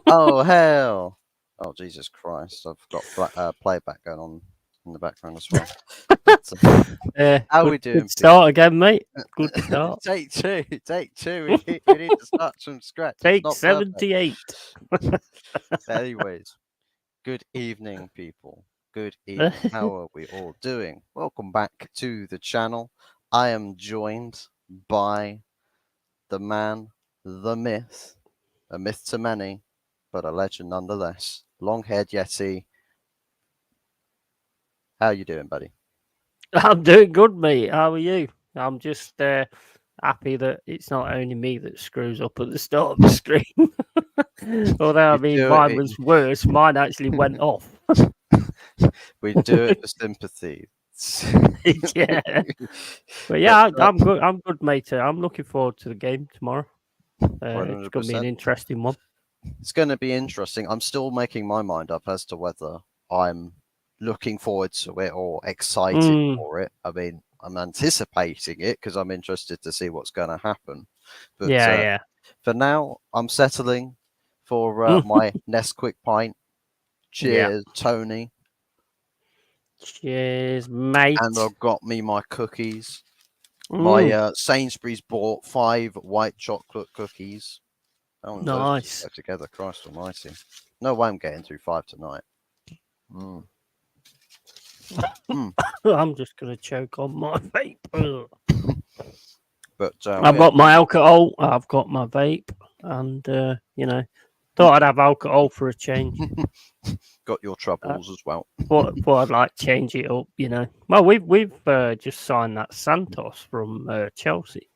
Oh hell! Oh Jesus Christ! I've got playback going on in the background as well. But, how are we Good doing, start people? again, mate. Good start. Take two. Take two. We need to start from scratch. It's Take not perfect. 78. Anyways, good evening, people. Good evening. How are we all doing? Welcome back to the channel. I am joined by the man, the myth, a myth to many, but a legend nonetheless. Long-haired Yeti. How you doing, buddy? I'm doing good, mate. How are you? I'm just happy that it's not only me that screws up at the start of the stream. Although, I We mean, do mine it. was worse. Mine actually went off. We do it for sympathy. Yeah. But But yeah, I'm good. I'm good, mate. I'm looking forward to the game tomorrow. It's going to be an 100%. interesting one. It's going to be interesting. I'm still making my mind up as to whether I'm looking forward to it or excited Mm, for it. I mean, I'm anticipating it because I'm interested to see what's going to happen. But yeah, for now, I'm settling for yeah. my Nesquik pint. Yeah. Cheers, Tony. Cheers, And mate. I've got me my cookies. My Mm, Sainsbury's bought 5 white chocolate cookies. How long do those two nice. go together? Christ almighty. No way I'm getting through 5 tonight. Mm. Mm. I'm just going to choke on my vape. Ugh. But I've got my alcohol, I've got my vape, and, thought I'd have alcohol for a change. got your Uh, troubles as well. thought I'd like change it up, Well, we've just signed that Santos from Chelsea.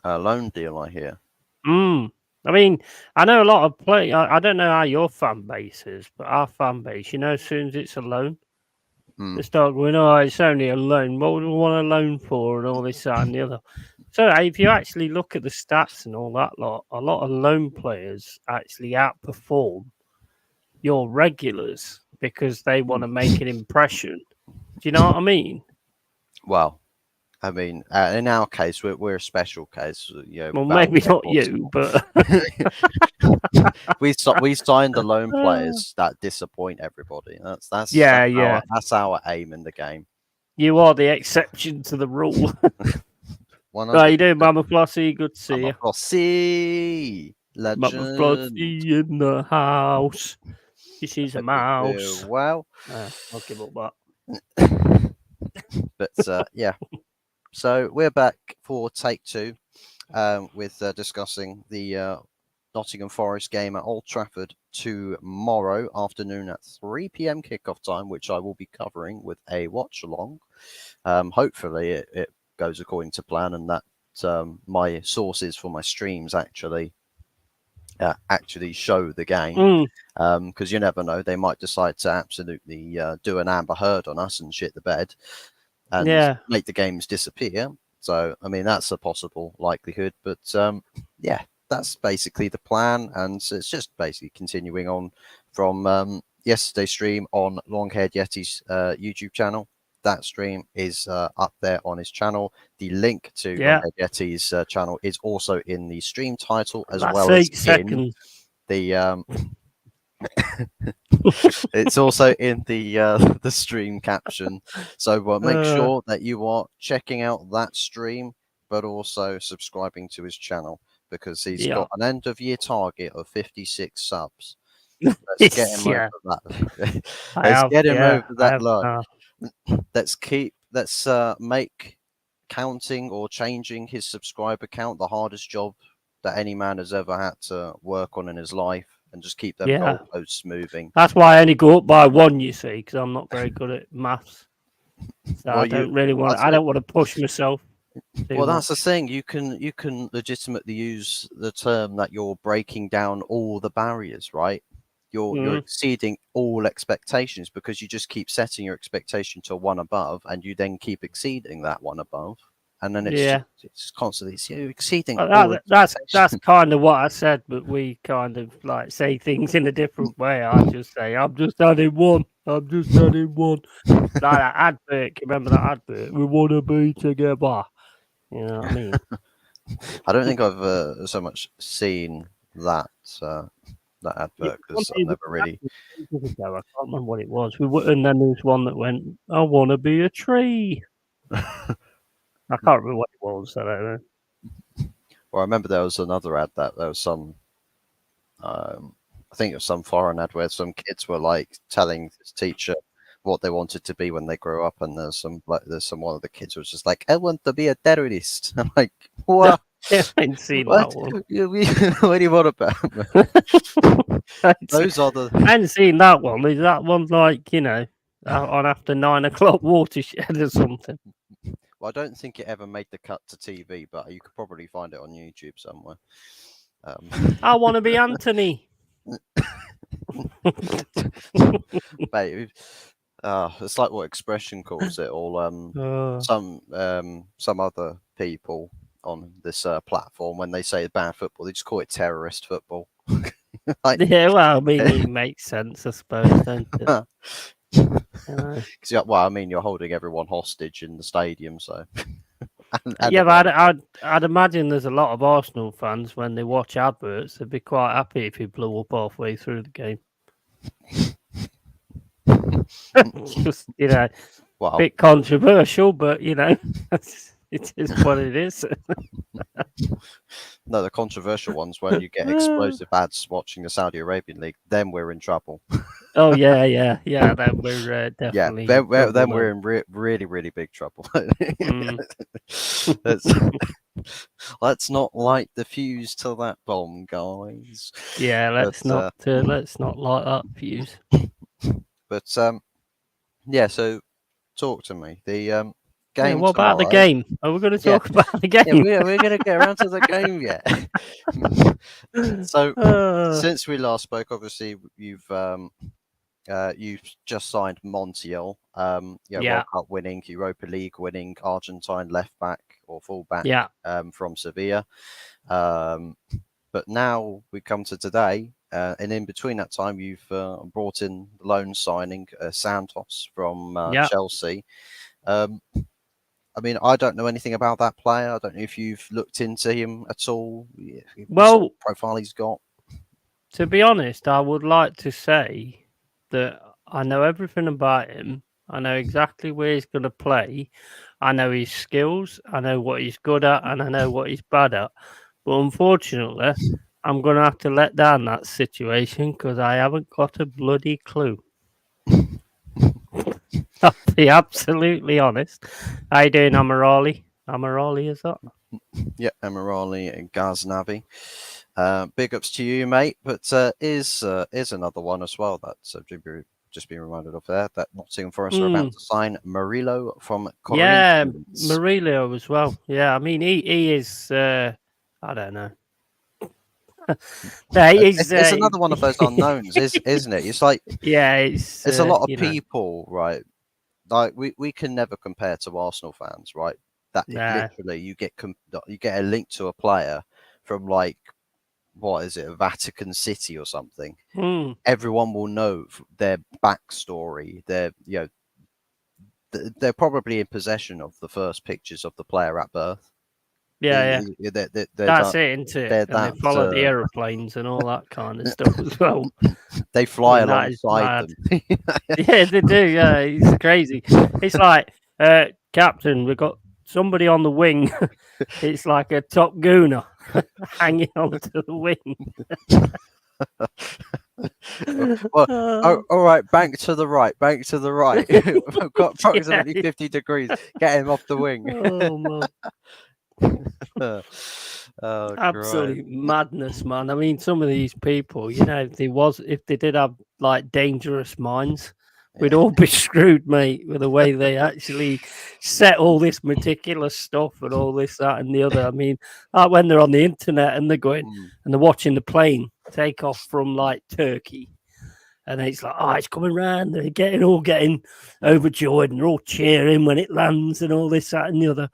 Loan deal, I hear. Mm. I mean, I know a lot of play. I don't know how your fan base is, but our fan base, as soon as it's a loan, Mm. they start going, "Oh, it's only a loan. What do we want a loan for?" and all this, that, and the other. So if you actually look at the stats and all that lot, a lot of loan players actually outperform your regulars because they want to make an impression. Do you know what I mean? Well, I mean, in our case, we're a special case. Well, Battle maybe not records. you, but We signed the loan players that disappoint everybody. yeah, That's our aim in the game. you are the exception to the rule. How you doing, 100%. Mama Flossie? Good to I'm see a you. Flossie Mama legend. Flossie in the house. She sees a Hope you're mouse. doing well. I'll give up that. But yeah, so we're back for take two with discussing the Nottingham Forest game at Old Trafford tomorrow afternoon at 3 p.m. kickoff time, which I will be covering with a watch along. Hopefully, it goes according to plan and that my sources for my streams actually show the game. Because you never know, they might decide to absolutely do an Amber Heard on us and shit the bed and Yeah. make the games disappear. So, I mean, that's a possible likelihood. But yeah, that's basically the plan. And so it's just basically continuing on from yesterday's stream on Longhaired Yeti's YouTube channel. That stream is up there on his channel. The link to Yeah. Longhaired Yeti's channel is also in the stream title as That's well as 8 in seconds. the it's also in the stream caption. So make sure that you are checking out that stream, but also subscribing to his channel because he's Yeah. got an end of year target of 56 subs. Let's get him Yeah. over that. I Let's have. get him Yeah. over I that have. line. Let's make counting or changing his subscriber count the hardest job that any man has ever had to work on in his life, and just keep them Yeah. goalposts moving. That's why I only go up by one, you see, because I'm not very good at maths. So Well, I don't really want. I don't want to push myself too well, that's the much. thing. You can legitimately use the term that you're breaking down all the barriers, right? You're exceeding all expectations because you just keep setting your expectation to one above, and you then keep exceeding that one above, and then Yeah. it's constantly you're exceeding all That's expectations. kind of what I said, but we kind of like say things in a different way. I just say, I'm just adding one. I'm just adding one. Like that advert. Can you remember that advert? We want to be together. You know what I mean? I don't think I've so much seen that. that Yeah, advert because I've never really. ago, I can't remember what it was. And then there was one that went, "I want to be a tree." I can't remember what it was. I don't know. Well, I remember there was another ad that there was some. I think it was some foreign ad where some kids were like telling this teacher what they wanted to be when they grow up, and there's some one of the kids was just like, "I want to be a terrorist." I'm like, what? I ain't seen What? that one. What do you want about? Those are the. I hadn't seen that one. Is that one like, on after 9 o'clock watershed or something? Well, I don't think it ever made the cut to TV, but you could probably find it on YouTube somewhere. I want to be Anthony. Mate, it's like what Expression calls it, or some other people on this platform when they say bad football, they just call it terrorist football. Like, Yeah, well, I mean, it makes sense, I suppose, don't it? Because well, I mean, you're holding everyone hostage in the stadium, so. and Yeah, but I'd imagine there's a lot of Arsenal fans when they watch adverts, they'd be quite happy if he blew up halfway through the game. Just, Wow. bit controversial, but it is what it is. No, the controversial ones when you get explosive ads watching the Saudi Arabian League, then we're in trouble. Oh yeah. Then we're definitely then trouble, we're in really, really big trouble. Let's not light the fuse to that bomb, guys. Yeah, let's not light that fuse. But yeah. So talk to me. The game. What about the game? Are we going to talk about the game? Yeah, we're going to get around to the game yet. So since we last spoke, obviously you've just signed Montiel, World Cup winning, Europa League winning, Argentine left back or full back, from Sevilla. But now we come to today, and in between that time, you've brought in the loan signing Santos from Chelsea. I mean, I don't know anything about that player. I don't know if you've looked into him at all. What sort of profile he's got. To be honest, I would like to say that I know everything about him. I know exactly where he's going to play. I know his skills. I know what he's good at, and I know what he's bad at. But unfortunately, I'm going to have to let down that situation because I haven't got a bloody clue. I'll be absolutely honest. How you doing, Amarali? Amarali, is that? Yeah, Amarali and Ghaznavi. Big ups to you, mate. But is another one as well that's just been reminded of there that Nottingham Forest are about to sign Murillo from Corinthians. Yeah, Murillo as well. Yeah, I mean he is. I don't know. It's another one of those unknowns, isn't it? It's like it's a lot of people, right? Like we can never compare to Arsenal fans, right? That literally you get a link to a player from like what is it, Vatican City or something. Everyone will know their backstory. They're probably in possession of the first pictures of the player at birth. That's it, isn't it? And they follow the aeroplanes and all that kind of stuff as well. They fly alongside them. Yeah, they do. Yeah, it's crazy. It's like, Captain, we've got somebody on the wing. It's like a Top Gooner hanging onto the wing. Well, all right, bank to the right. We've got approximately 50 degrees. Get him off the wing. Oh, man. Absolute madness, man. I mean, some of these people, if they did have like dangerous minds, we'd all be screwed, mate, with the way they actually set all this meticulous stuff and all this, that, and the other. I mean, like when they're on the internet and they're going and they're watching the plane take off from like Turkey. And it's like, it's coming round. They're getting overjoyed and they're all cheering when it lands and all this, that, and the other.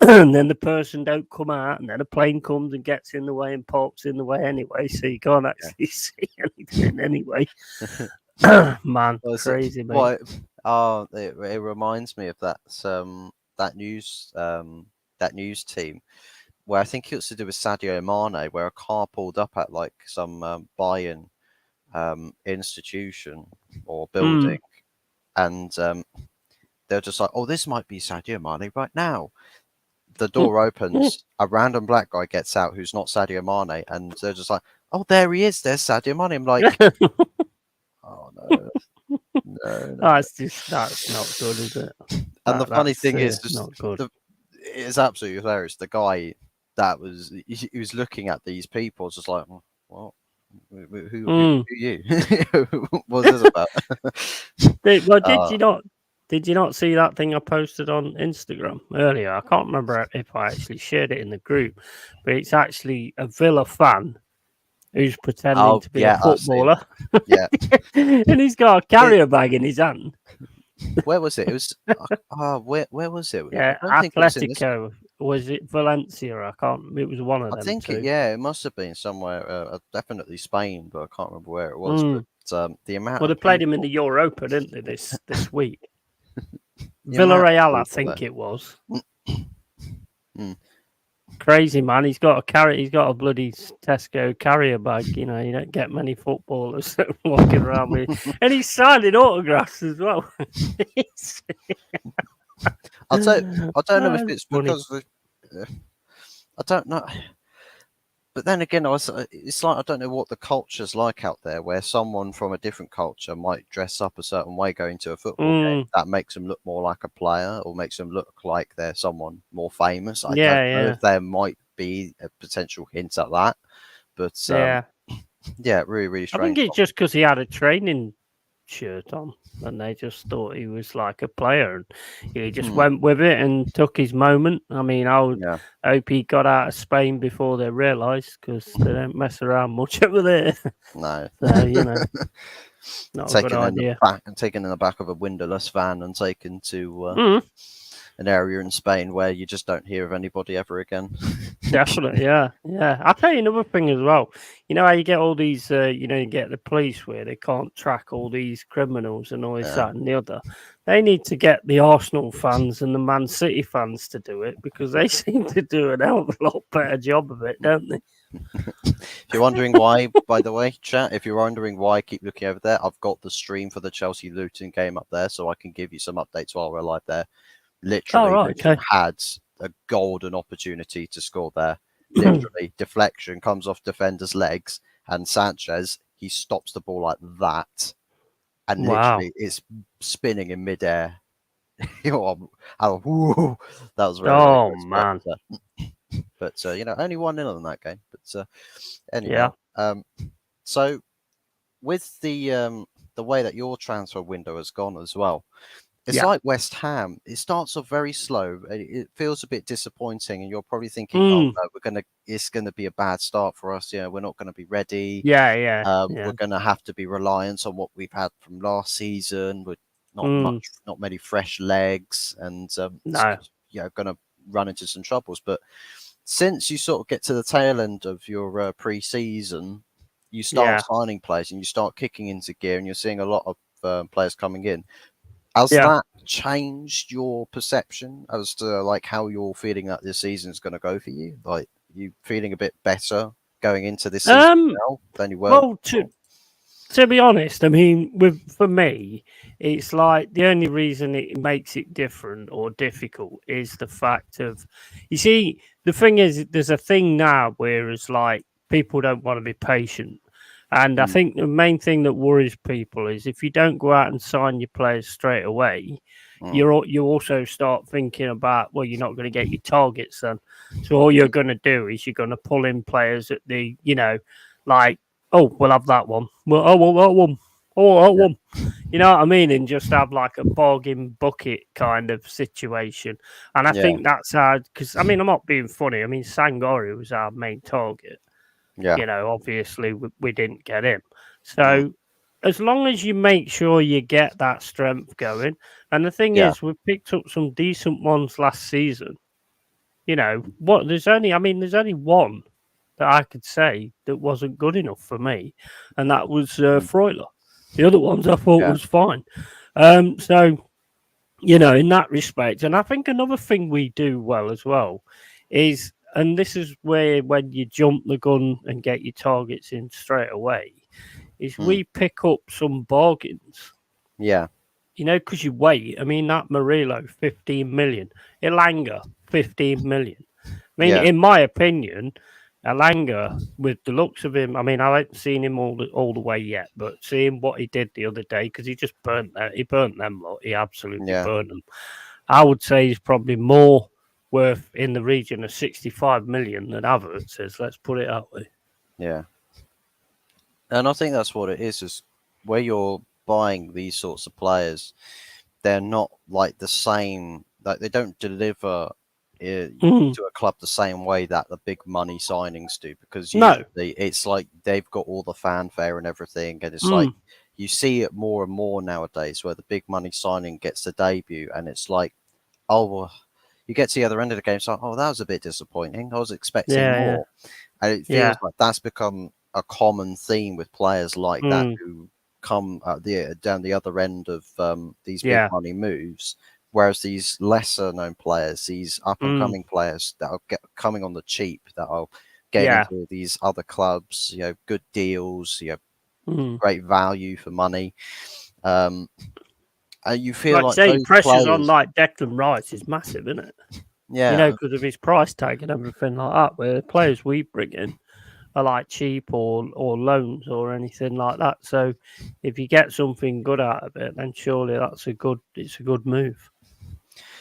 And then the person don't come out, and then a plane comes and gets in the way and parks in the way anyway, so you can't actually see anything anyway. Man, crazy, mate. It reminds me of that news team where I think it was to do with Sadio Mane, where a car pulled up at like some Bayern institution or Mm. building, and they're just like, "Oh, this might be Sadio Mane right now." The door opens, a random black guy gets out who's not Sadio Mane, and they're just like, "Oh, there he is. There's Sadio Mane." I'm like, "Oh no, no, no, no!" That's not good, is it? And the funny That's thing is, just not good. it's absolutely hilarious. The guy that was he was looking at these people, just like, "What? Who Mm. you? What's this about?" Well, uh, did you not see that thing I posted on Instagram earlier? I can't remember if I actually shared it in the group, but it's actually a Villa fan who's pretending oh to be a yeah, I've seen footballer, it. Yeah, and he's got a it, carrier bag in his hand. where was it? It was where was it? I Yeah, don't think it was in this. Atletico. Was it Valencia? I can't. It was one of I them think two. it must have been somewhere, definitely Spain, but I can't remember where it was. Mm. But the amount Well, they of played him in the people, Europa, didn't they? This week, the amount of Villarreal, I people think there. it was. Mm. Crazy man. He's got a carry. He's got a bloody Tesco carrier bag. You know, you don't get many footballers walking around with, and he's signing autographs as well. I'll tell you, I don't know if That's it's funny. because I don't know. But then again, it's like I don't know what the culture's like out there, where someone from a different culture might dress up a certain way going to a football game. Mm, That makes them look more like a player, or makes them look like they're someone more famous. I don't yeah, know yeah, if there might be a potential hint at that, but yeah. yeah, really, really I think strange it's one. just because he had a training shirt on, and they just thought he was like a player, and he just Hmm, went with it and took his moment. I mean, I would yeah, hope he got out of Spain before they realised, because they don't mess around much over there. no. So not a good idea. Taken in the back of a windowless van and taken to Mm, an area in Spain where you just don't hear of anybody ever again. definitely, yeah, yeah. I'll tell you another thing as well. You know how you get all these, you get the police where they can't track all these criminals and all this, Yeah. that, and the other. They need to get the Arsenal fans and the Man City fans to do it, because they seem to do an hell of a lot better job of it, don't they? If you're wondering why, by the way, chat, if you're wondering why I keep looking over there, I've got the stream for the Chelsea Luton game up there, so I can give you some updates while we're live there. Oh, Literally, right, Luton okay. had a golden opportunity to score there. Literally, deflection comes off defender's legs, and Sanchez, he stops the ball like that, and Wow. literally it's spinning in midair. Woo, that was very, very Oh, good. man. Only 1-0 in that game. But Yeah. anyhow, so with the way that your transfer window has gone as well, it's Yeah. like West Ham. It starts off very slow. It feels a bit disappointing, and you're probably thinking, "Oh Mm. no, it's gonna be a bad start for us. We're not gonna be ready. Yeah, yeah, We're yeah. gonna have to be reliant on what we've had from last season with Mm. not many fresh legs, and No. gonna run into some troubles." But since you sort of get to the tail end of your pre-season, you start Yeah. signing players and you start kicking into gear, and you're seeing a lot of players coming in. Has Yeah. that changed your perception as to like how you're feeling that this season is going to go for you? Like, you feeling a bit better going into this season Um. now than you were Well, before? to be honest, I mean, for me, it's like the only reason it makes it different or difficult is the fact of, you see, the thing is, there's a thing now where it's like people don't want to be patient. And I Mm, think the main thing that worries people is if you don't go out and sign your players straight away, mm, you also start thinking about, well, you're not going to get your targets then. So all you're going to do is you're going to pull in players at the, like, oh, we'll have that one. Well, oh, well, that one. Oh, that yeah, one. You know what I mean? And just have like a bargain bucket kind of situation. And I yeah, think that's hard because, I mean, I'm not being funny. I mean, Sangori was our main target. yeah, Obviously we didn't get him. mm, So as long as you make sure you get that strength going, and the thing yeah, is, we picked up some decent ones last season. There's only one that I could say that wasn't good enough for me, and that was mm, Freuler. The other ones I thought yeah, was fine. So in that respect, and I think another thing we do well as well is, and this is where when you jump the gun and get your targets in straight away, is Mm. we pick up some bargains, Yeah. because you wait. I mean, that Murillo, 15 million. Ilanga, 15 million. I mean, Yeah. in my opinion, Alanga, with the looks of him, I mean, I haven't seen him all the way yet, but seeing what he did the other day, because he just burnt that, he burnt them lot. He absolutely Yeah. burnt them. I would say he's probably more worth in the region of 65 million than Havertz is. Let's put it that way. Yeah. And I think that's what it is where you're buying these sorts of players, they're not like the same, like they don't deliver Mm. to a club the same way that the big money signings do, because No. usually it's like they've got all the fanfare and everything, and it's like Mm. you see it more and more nowadays where the big money signing gets the debut, and it's like, oh, well, you get to the other end of the game, it's like, oh, that was a bit disappointing. I was expecting Yeah, yeah, more. And it yeah. feels like that's become a common theme with players like that Mm. who come down the other end of these big Yeah. money moves. Whereas these lesser known players, these up and Mm. coming players that are coming on the cheap, that are getting Yeah. into these other clubs, good deals, Mm. great value for money. And you feel Like like say, those pressures on players, like Declan Rice is massive, isn't it? yeah, Because of his price tag and everything like that. Where the players we bring in are like cheap or loans or anything like that. So if you get something good out of it, then surely it's a good move.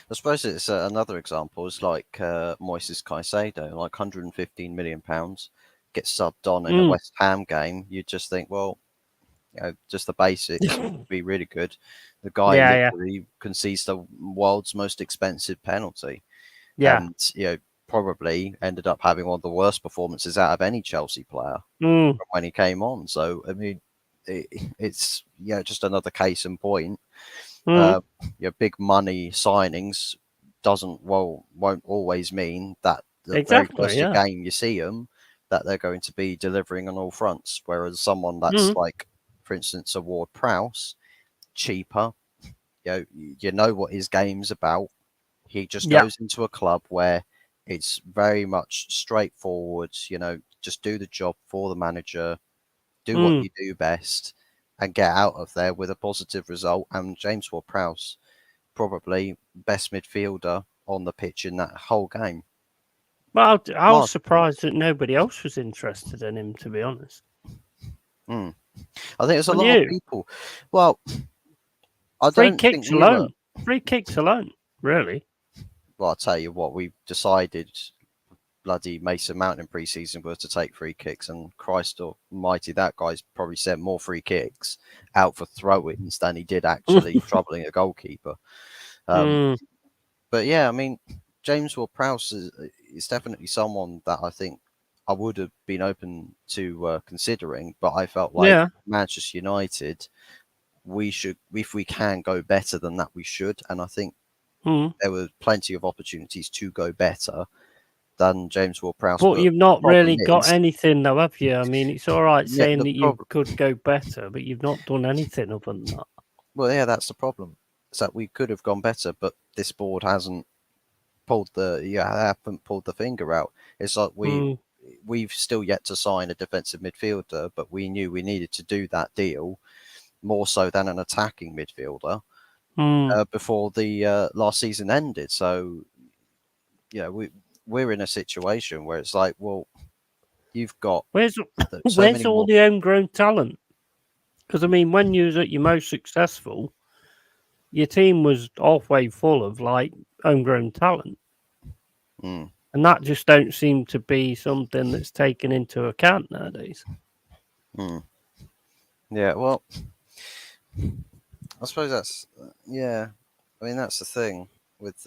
I suppose it's another example is like Moises Caicedo, like £115 million, gets subbed on in a Mm. West Ham game. You just think, well, just the basics would be really good. The guy Yeah, yeah, literally concedes the world's most expensive penalty, yeah. and probably ended up having one of the worst performances out of any Chelsea player Mm. from when he came on. So I mean, it's just another case in point. Mm. uh, big money signings won't always mean that the very Exactly. first Yeah. game you see them that they're going to be delivering on all fronts. Whereas someone that's Mm. like, for instance, a Ward Prowse, cheaper, you know what his game's about. He just Yeah. goes into a club where it's very much straightforward. Just do the job for the manager, do what Mm. you do best, and get out of there with a positive result. And James Ward-Prowse, probably best midfielder on the pitch in that whole game. Well, I was Marginally. surprised that nobody else was interested in him. To be honest, Mm. I think there's a and lot of you people. Well, I free don't think kicks we were. alone, really. Well, I'll tell you what, we decided bloody Mason Mount in pre-season was to take free kicks, and Christ almighty, that guy's probably sent more free kicks out for throw-ins than he did actually troubling a goalkeeper. Mm. But yeah, I mean, James Ward-Prowse is definitely someone that I think I would have been open to considering, but I felt like Yeah. Manchester United, we should, if we can go better than that, we should. And I think Mm. there were plenty of opportunities to go better than James Ward-Prowse. But But you've the not problem really got is, anything, though, have you? I mean, it's all right yeah, saying the that you problem. could go better, but you've not done anything other than that. Well, yeah, that's the problem. Is that we could have gone better, but this board hasn't haven't pulled the finger out. It's like Mm. we've still yet to sign a defensive midfielder, but we knew we needed to do that deal more so than an attacking midfielder Mm. before the last season ended. So we're in a situation where it's like, well, you've got Where's so where's many all more. the homegrown talent? Because I mean, when you was at your most successful, your team was halfway full of like homegrown talent, Mm, and that just don't seem to be something that's taken into account nowadays. mm. Yeah, well, I suppose that's yeah. I mean, that's the thing with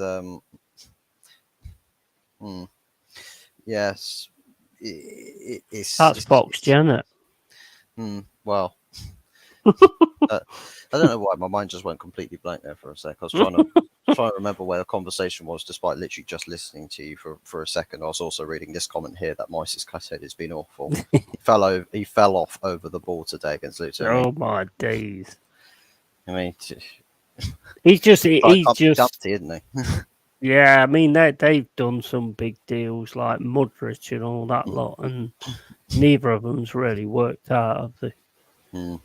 mm, yes, That's Fox Janet. well. I don't know why my mind just went completely blank there for a sec. I was trying to remember where the conversation was, despite literally just listening to you for a second. I was also reading this comment here that Moises Caicedo has been awful. He fell off over the ball today against Luton. Oh my days! I mean, He's just Dumpty, isn't he? yeah. I mean they've done some big deals like Mudrich and all that lot, and neither of them's really worked out, have they? Mm.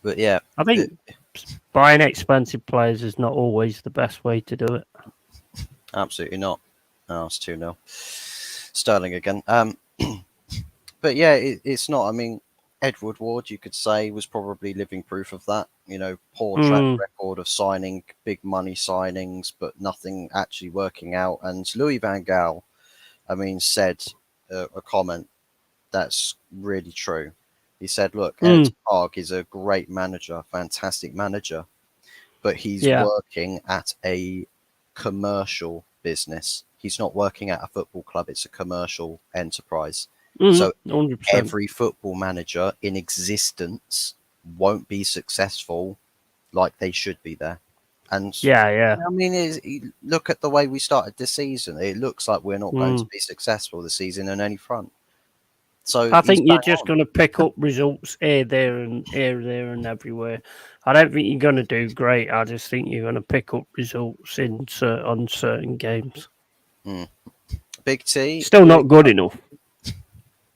But yeah, I think buying expensive players is not always the best way to do it. absolutely not. Oh, it's 2-0. Sterling again. But yeah, it's not. I mean, Edward Ward, you could say, was probably living proof of that. Poor track Mm, record of signing big money signings, but nothing actually working out. And Louis Van Gaal, I mean, said a comment that's really true. He said, "Look, Eric mm, Park is a great manager, fantastic manager, but he's yeah. working at a commercial business. He's not working at a football club. It's a commercial enterprise. So 100%. every football manager in existence won't be successful like they should be there. And Yeah, yeah. I mean, look at the way we started this season. It looks like we're not going to Mm. be successful this season on any front. So I he's think you're bang just on. going to pick up results here, there, and everywhere. I don't think you're going to do great. I just think you're going to pick up results on certain games. Mm. Big T, Still big not good up. enough.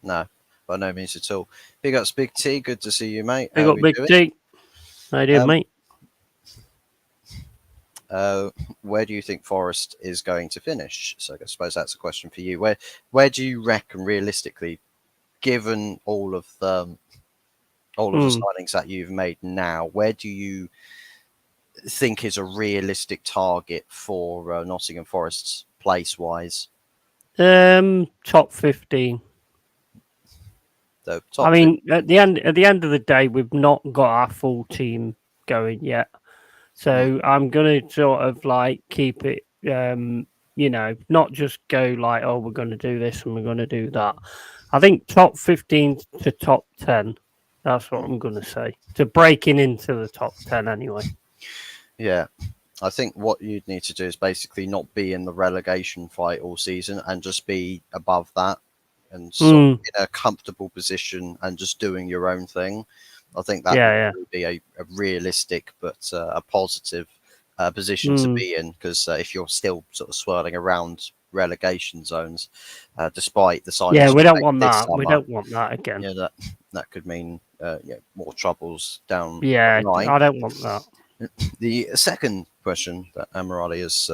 No, by no means at all. Big ups, Big T. Good to see you, mate. Big How are up, we Big doing? T. How you doing, Um, mate? uh, where do you think Forest is going to finish? So I suppose that's a question for you. Where do you reckon realistically, given all of the Mm. signings that you've made now, where do you think is a realistic target for Nottingham Forest's place wise? Top 15. The I top mean, at the end of the day, we've not got our full team going yet. Mm, So I'm gonna sort of like keep it, not just go like, oh, we're gonna do this and we're gonna do that. I think top 15 to top 10. That's what mm. I'm gonna say. To breaking into the top 10 anyway. Yeah, I think what you'd need to do is basically not be in the relegation fight all season and just be above that and sort of Mm, in a comfortable position and just doing your own thing. I think that would yeah, probably be a realistic but a positive yeah. position to be in because if you're still sort of swirling around relegation zones, despite the Yeah, signings we you don't make want this that. We summer, don't want that again. that could mean more troubles down the Yeah, line. I don't want that. The second question that Amirali has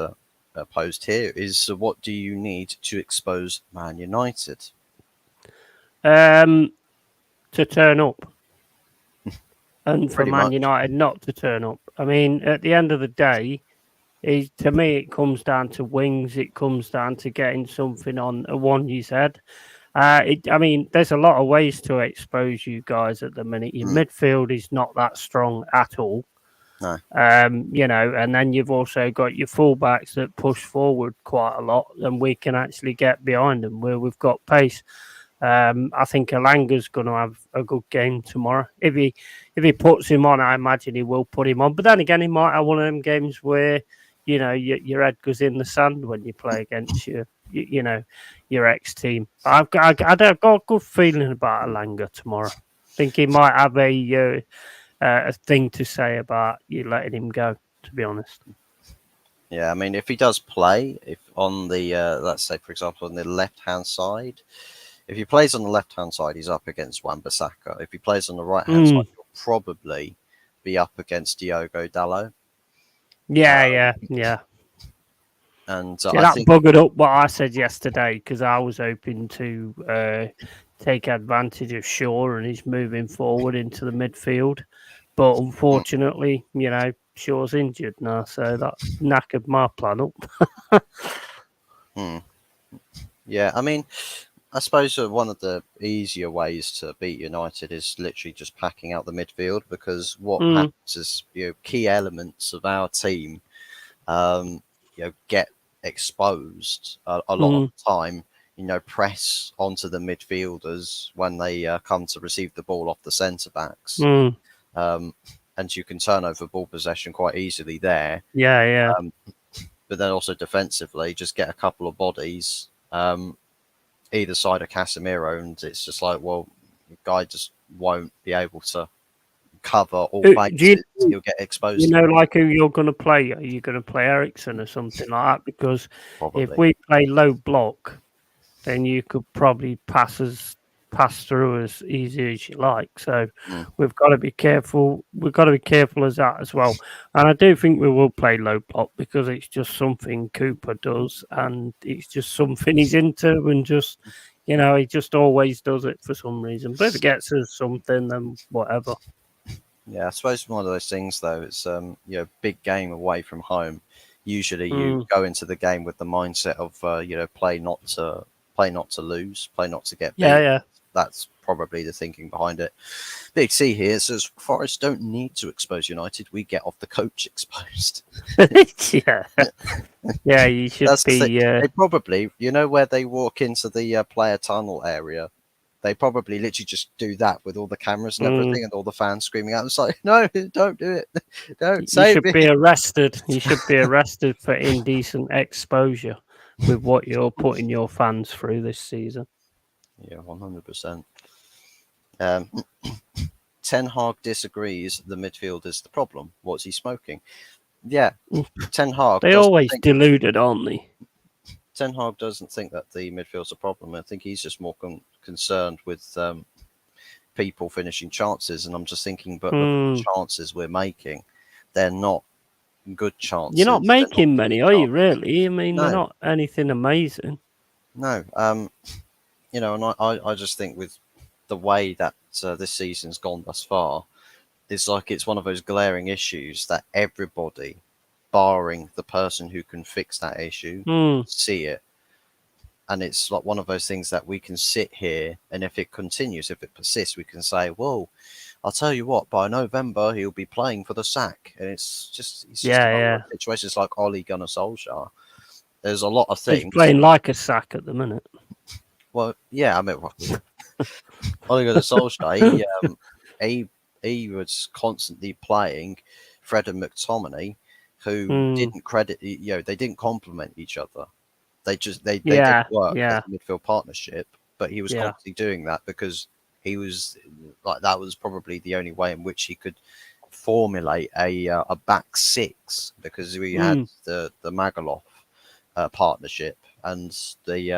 posed here is what do you need to expose Man United? Um, to turn up. And for Pretty Man much. United not to turn up. I mean, at the end of the day, to me, it comes down to wings. It comes down to getting something on a one you said. I mean, there's a lot of ways to expose you guys at the minute. Your Mm, midfield is not that strong at all. no. And then you've also got your fullbacks that push forward quite a lot, and we can actually get behind them where we've got pace. I think Alanga's going to have a good game tomorrow. If he puts him on, I imagine he will put him on. But then again, he might have one of them games where your head goes in the sand when you play against your ex team. I've got a good feeling about Alanga tomorrow. I think he might have a thing to say about you letting him go. To be honest. Yeah, I mean, if he does play, if on the, let's say, for example, on the left hand side, if he plays on the left hand side, he's up against Wan-Bissaka. If he plays on the right hand side, Mm, he'll probably be up against Diogo Dallo. yeah, Uh, yeah, yeah. and See, I that think, buggered up what I said yesterday because I was hoping to take advantage of Shaw and he's moving forward into the midfield. But mm, unfortunately, Shaw's injured now, so that knackered my plan up. mm, yeah, I mean, I suppose one of the easier ways to beat United is literally just packing out the midfield because what Mm, happens is key elements of our team get exposed a lot of mm, the time. Press onto the midfielders when they come to receive the ball off the centre backs, mm. um, and you can turn over ball possession quite easily there. Yeah, yeah. Um, but then also defensively, just get a couple of bodies. Either side of Casemiro, and it's just like, well, the guy just won't be able to cover all Do you bases. He'll get exposed like who you're going to play? Are you going to play Ericsson or something like that? Because if probably. we play low block, then you could probably pass us pass through as easy as you like. So Mm. we've got to be careful. We've got to be careful as that as well. And I do think we will play low block because it's just something Cooper does, and it's just something he's into, and just he just always does it for some reason. But if it gets us something, then whatever. Yeah, I suppose one of those things though. It's big game away from home. Usually, you go into the game with the mindset of play not to lose, play not to get Yeah, beat. yeah. That's probably the thinking behind it. Big C here says Forest don't need to expose United. We get off the coach exposed. Yeah, yeah. You should That's the thing. be. They probably, where they walk into the player tunnel area. They probably literally just do that with all the cameras and everything, and all the fans screaming out. It's like, no, don't do it, don't You save should me. be arrested. You should be arrested for indecent exposure with what you're putting your fans through this season. Yeah, 100%. Ten Hag disagrees. The midfield is the problem. What's he smoking? Yeah, Ten Hag They doesn't always think. deluded, aren't they? Ten Hag doesn't think that the midfield's a problem. I think he's just more concerned with people finishing chances. And I'm just thinking, but look at the chances we're making. They're not good chances. You're not They're not making many, are you? Really? I mean, they're No, not anything amazing. no. And I just think with the way that this season's gone thus far, it's one of those glaring issues that everybody, barring the person who can fix that issue, see it. And it's like one of those things that we can sit here, and if it continues, if it persists, we can say, well, I'll tell you what, by November he'll be playing for the sack. And it's just Yeah. situations like Ole Gunnar Solskjaer. There's a lot of He's things. playing like a sack at the minute. Well, yeah, I mean, Ole Gunnar Solskjaer, he was constantly playing Fred and McTominay, who didn't they didn't complement each other. They didn't work as a midfield partnership, but he was constantly doing that because he was like that was probably the only way in which he could formulate a back six, because we had the Magaloff partnership and the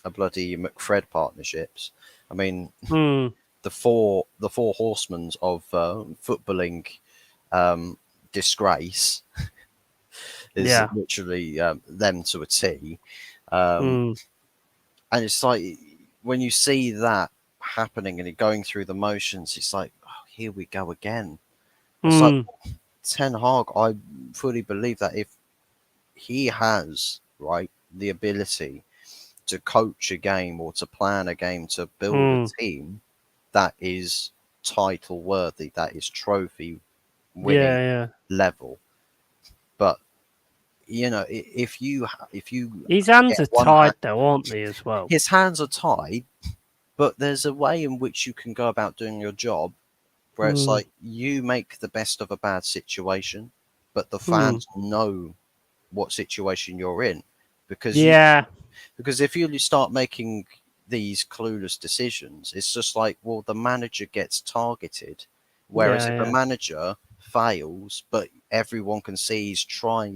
a bloody McFred partnerships. I mean, the four horsemen of footballing disgrace is literally them to a T. And it's like when you see that happening and you're going through the motions, it's like, oh, here we go again. It's like Ten Hag. I fully believe that if he has the ability to coach a game or to plan a game, to build a team that is title worthy, that is trophy winning level. But if you his hands are tied though, aren't they, as well? His hands are tied, but there's a way in which you can go about doing your job where it's like you make the best of a bad situation, but the fans know what situation you're in, because because if you start making these clueless decisions, it's just like, well, the manager gets targeted. Whereas if a manager fails, but everyone can see he's trying,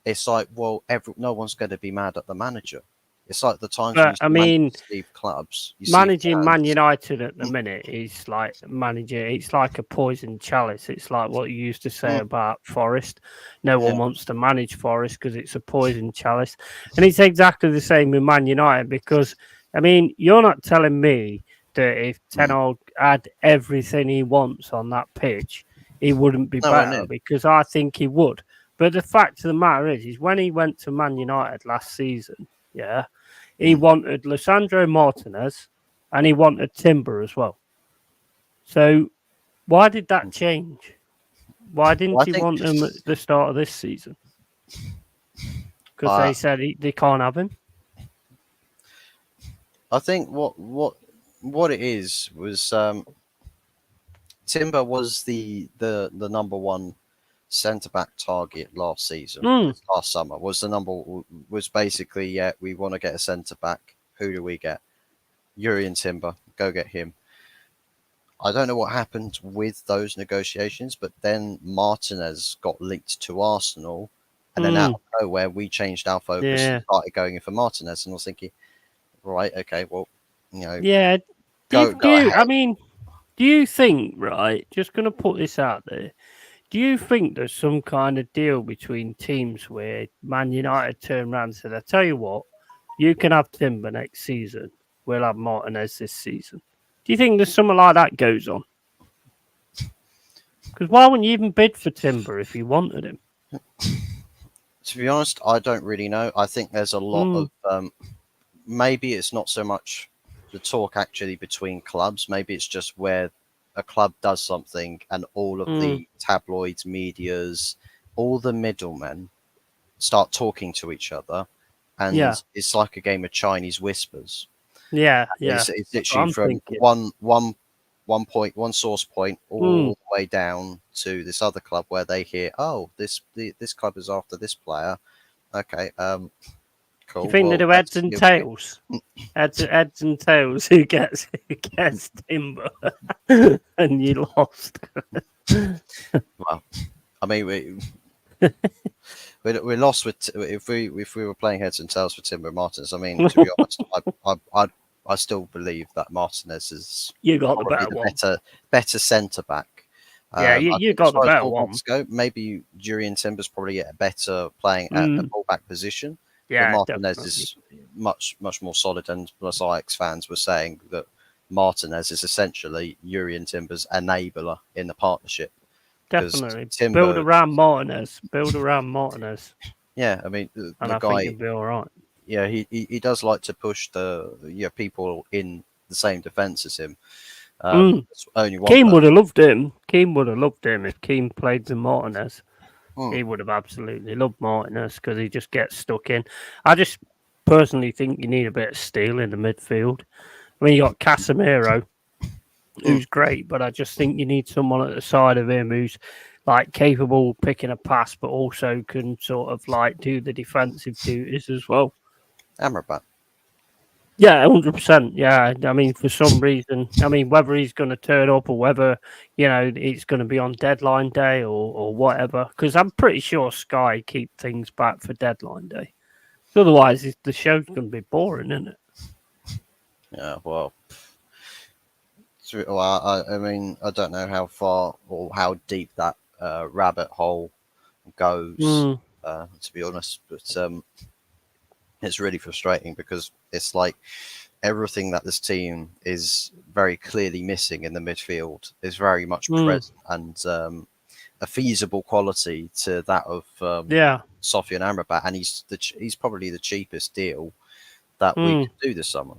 it's like, well, no one's going to be mad at the manager. It's like the times when I mean, leave clubs. Managing Man United at the minute is like it's like a poison chalice. It's like what you used to say about Forest. No one wants to manage Forest because it's a poison chalice. And it's exactly the same with Man United, because, I mean, you're not telling me that if Ten Hag had everything he wants on that pitch, he wouldn't be better, because I think he would. But the fact of the matter is when he went to Man United last season, he wanted Lisandro Martinez and he wanted Timber as well. So why did that change? Why didn't he want him at the start of this season? Because they said they can't have him. I think what it is was Timber was the number one centre back target last season. Last summer was basically, we want to get a centre back. Who do we get? Urian Timber. Go get him. I don't know what happened with those negotiations, but then Martinez got linked to Arsenal, and then out of nowhere we changed our focus and started going in for Martinez. And I was thinking, right, okay, well, Yeah. go I ahead. mean, do you think, right? Just going to put this out there. Do you think there's some kind of deal between teams where Man United turn around and said, I tell you what, you can have Timber next season. We'll have Martinez this season. Do you think there's something like that goes on? Because why wouldn't you even bid for Timber if you wanted him? To be honest, I don't really know. I think there's a lot of Mm, maybe it's not so much the talk actually between clubs. Maybe it's just where a club does something and all of mm, the tabloids, medias, all the middlemen start talking to each other, yeah, and it's like a game of Chinese whispers. yeah, yeah. It's That's what literally I'm from thinking. one source point Mm. all the way down to this other club where they hear, oh, this club is after this player. Okay, Do you cool. think they Well, do heads let's and hear. tails? Heads and tails. Who gets Timber? And you lost. Well, I mean, we're lost with if we were playing heads and tails for Timber Martinez. I mean, to be honest, I still believe that Martinez is You got the probably better the one. better centre back. Yeah, I you think as got the far as better one. fullbacks go, maybe Jurien Timber's probably better playing at a Mm. fullback position, but Yeah, Martinez definitely. is much more solid. And plus, Ajax fans were saying that Martinez is essentially Jurien Timber's enabler in the partnership because Definitely. Build Timber, around Martinez. Build around Martinez. yeah, I mean And the I think guy, you'll be all right. yeah, he does like to push the people in the same defence as him. Mm. It's only one Keane would person. have loved him. Keane would have loved him if Keane played with Martinez. Hmm. He would have absolutely loved Martinez because he just gets stuck in. I just personally think you need a bit of steel in the midfield. I mean, you got Casemiro, Hmm. who's great, but I just think you need someone at the side of him who's like capable of picking a pass, but also can sort of like do the defensive duties as well. Amrabat. Yeah, 100%. Yeah, I mean, for some reason, I mean, whether he's going to turn up or whether it's going to be on deadline day or whatever, because I'm pretty sure Sky keep things back for deadline day. Otherwise, the show's going to be boring, isn't it? Yeah, well, well, I mean, I don't know how far or how deep that rabbit hole goes, Mm, to be honest. But it's really frustrating because it's like everything that this team is very clearly missing in the midfield is very much mm, present and a feasible quality to that of yeah. Sofian Amrabat, and he's probably the cheapest deal that we Mm, could do this summer.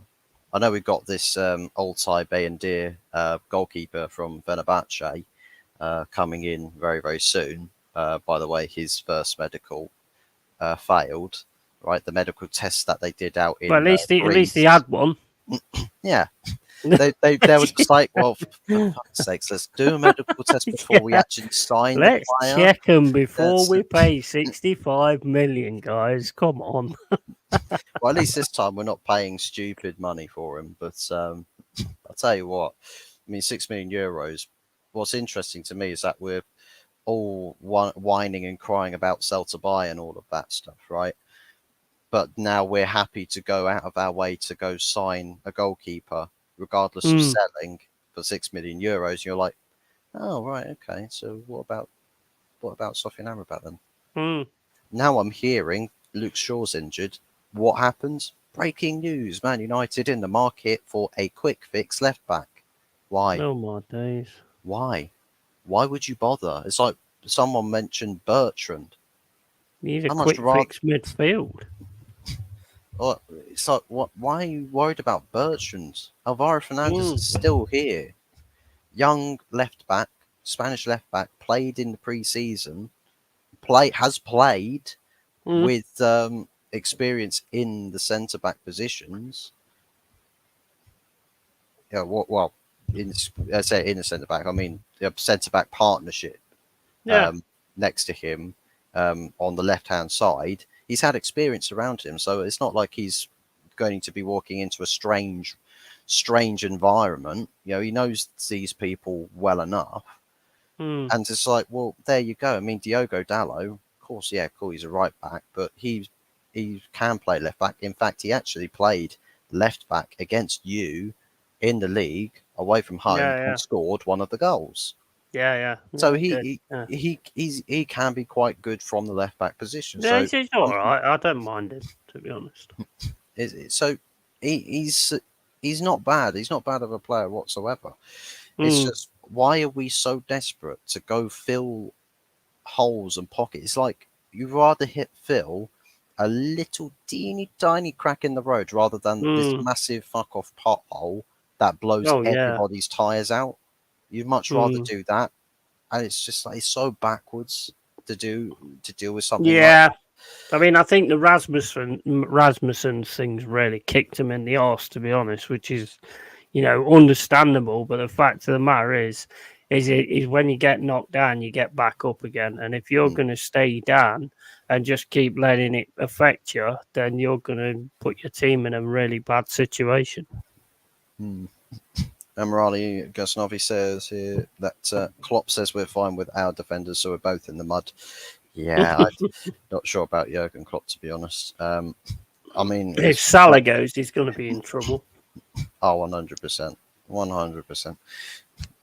I know we've got this old Thai Bayendir goalkeeper from Fenerbahce coming in very, very soon. By the way, his first medical failed, right? The medical test that they did out but in at least he Greece. had one. Yeah, they were just like, well, for fuck's sakes, let's do a medical test before we Yeah. actually sign the Let's player. check them before That's we pay 65 million, guys. Come on. well, at least this time we're not paying stupid money for him. But I'll tell you what, I mean, €6 million. What's interesting to me is that we're all whining and crying about sell to buy and all of that stuff, right? But now we're happy to go out of our way to go sign a goalkeeper, regardless of Mm, selling for €6 million. You're like, oh right, okay. So what about Sofian Amrabat then? mm. Now I'm hearing Luke Shaw's injured. What happens? Breaking news: Man United in the market for a quick fix left back. Why? Oh, my days. Why? Why would you bother? It's like someone mentioned Bertrand. You need a I much quick rather. fix midfield. Or it's like, what? Why are you worried about Bertrand? Alvaro Fernandez is Mm, still here. Young left back, Spanish left back, played in the pre-season. Has played mm, with experience in the centre back positions. Yeah, well, in I say in the centre back, I mean the centre back partnership yeah. um, next to him on the left hand side. He's had experience around him, so it's not like he's going to be walking into a strange environment. He knows these people well enough, Mm, and it's like, well, there you go. I mean, Diogo Dallo, of course, yeah, cool, he's a right back, but he can play left back. In fact, he actually played left back against you in the league away from home Yeah, and scored one of the goals. yeah. So It did. Yeah. he can be quite good from the left back position. Yeah, So he's all right. I don't mind him, to be honest. so he's not bad. He's not bad of a player whatsoever. It's Mm, just why are we so desperate to go fill holes and pockets? It's like you'd rather fill a little teeny tiny crack in the road rather than this mm. massive fuck off pothole that blows Oh, yeah. everybody's tires out. You'd much rather Mm. do that, and it's just like it's so backwards to deal with something like Yeah. I mean, I think the Rasmussen things really kicked him in the arse, to be honest, which is, understandable. But the fact of the matter is when you get knocked down, you get back up again. And if you're that. going to stay down and just keep letting it affect you, then you're going to put your team in a really bad situation. Mm. Amirali Ghaznavi says here that Klopp says we're fine with our defenders, so we're both in the mud. Yeah, I'm not sure about Jurgen Klopp, to be honest. I mean, If Salah goes, he's going to be in trouble. 100%. 100%.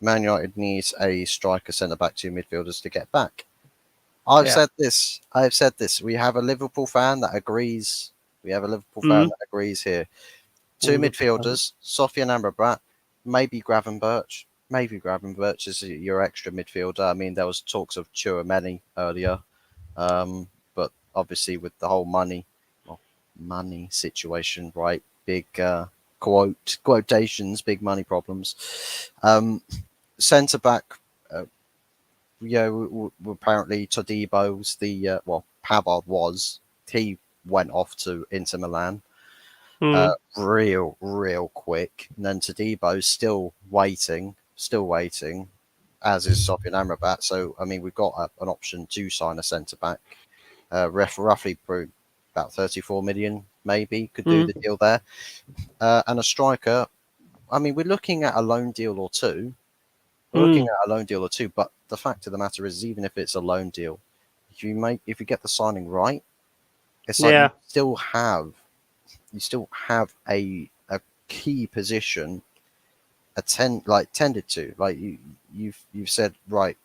Man United needs a striker, centre back, two midfielders to get back. I've Yeah. said this. I've said this. We have a Liverpool fan that agrees. We have a Liverpool fan Mm, that agrees here. Two 100%. midfielders, Sofian Amrabat, maybe Gravenberch. Maybe Gravenberch is your extra midfielder. I mean, there was talks of Chouameni earlier, but obviously with the whole money situation, right? Big quotations, big money problems. Centre back, uh, apparently Todibo's Pavard was. He went off to Inter Milan Mm, real quick. And then Todibo's still waiting, as is Sofian Amrabat. So, I mean, we've got an option to sign a centre back. Roughly about 34 million, maybe, could do mm, the deal there. And a striker, I mean, we're looking at a loan deal or two. We're looking mm. at a loan deal or two, but the fact of the matter is, even if it's a loan deal, if you get the signing right, it's like Yeah. you still have a key position tended to like you've said right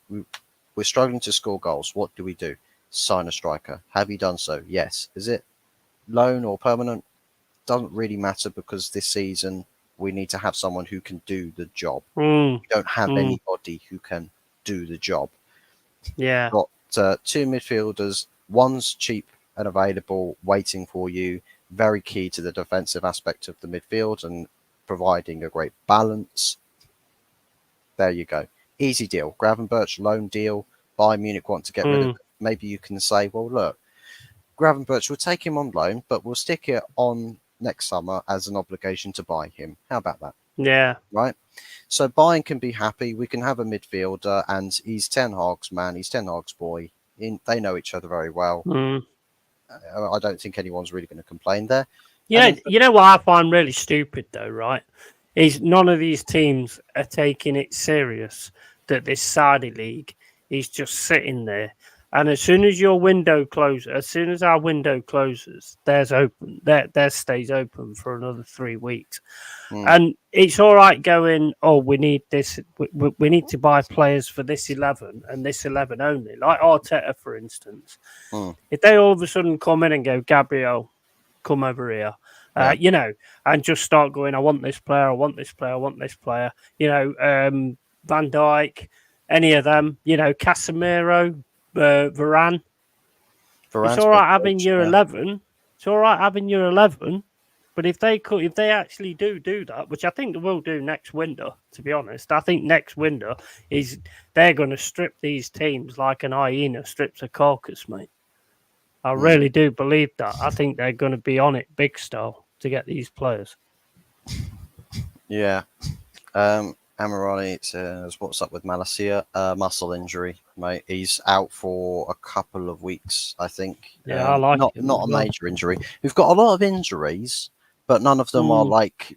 we're struggling to score goals. What do we do? Sign a striker. Have you done so? Yes. Is it loan or permanent? Doesn't really matter because this season we need to have someone who can do the job. Mm, We don't have mm. anybody who can do the job. Yeah. Got two midfielders. One's cheap and available, waiting for you. Very key to the defensive aspect of the midfield and providing a great balance. There you go. Easy deal. Gravenberch loan deal. Bayern Munich want to get rid of Mm, it. Maybe you can say, well, look, Gravenberch, we'll take him on loan, but we'll stick it on next summer as an obligation to buy him. How about that? yeah. Right? So Bayern can be happy. We can have a midfielder, and he's Ten Hag's man. He's Ten Hag's boy. They know each other very well. Mm. I don't think anyone's really going to complain there. You And know, then, you know what I find really stupid though, right? Is none of these teams are taking it serious that this Saudi league is just sitting there. And as soon as your window closes, as soon as our window closes, there stays open for another 3 weeks. mm, And it's all right going, oh, we need this, we need to buy players for this 11 and this 11 only. Like Arteta, for instance. mm, If they all of a sudden come in and go, Gabriel, come over here, yeah, and just start going, I want this player, I want this player, I want this player, Van Dijk, any of them, Casemiro, Varane. It's Varane's all been right having poached. your Yeah, 11. It's all right having your 11. But if they actually do that, which I think they will do next window, to be honest, I think next window is they're going to strip these teams like an hyena strips a carcass, mate. I mm, really do believe that. I think they're going to be on it big style to get these players. yeah. Amirani says, "What's up with Malacia? Muscle injury, mate. He's out for a couple of weeks, I think. Yeah, I like him Not as a well. major injury. We've got a lot of injuries, but none of them are Mm, like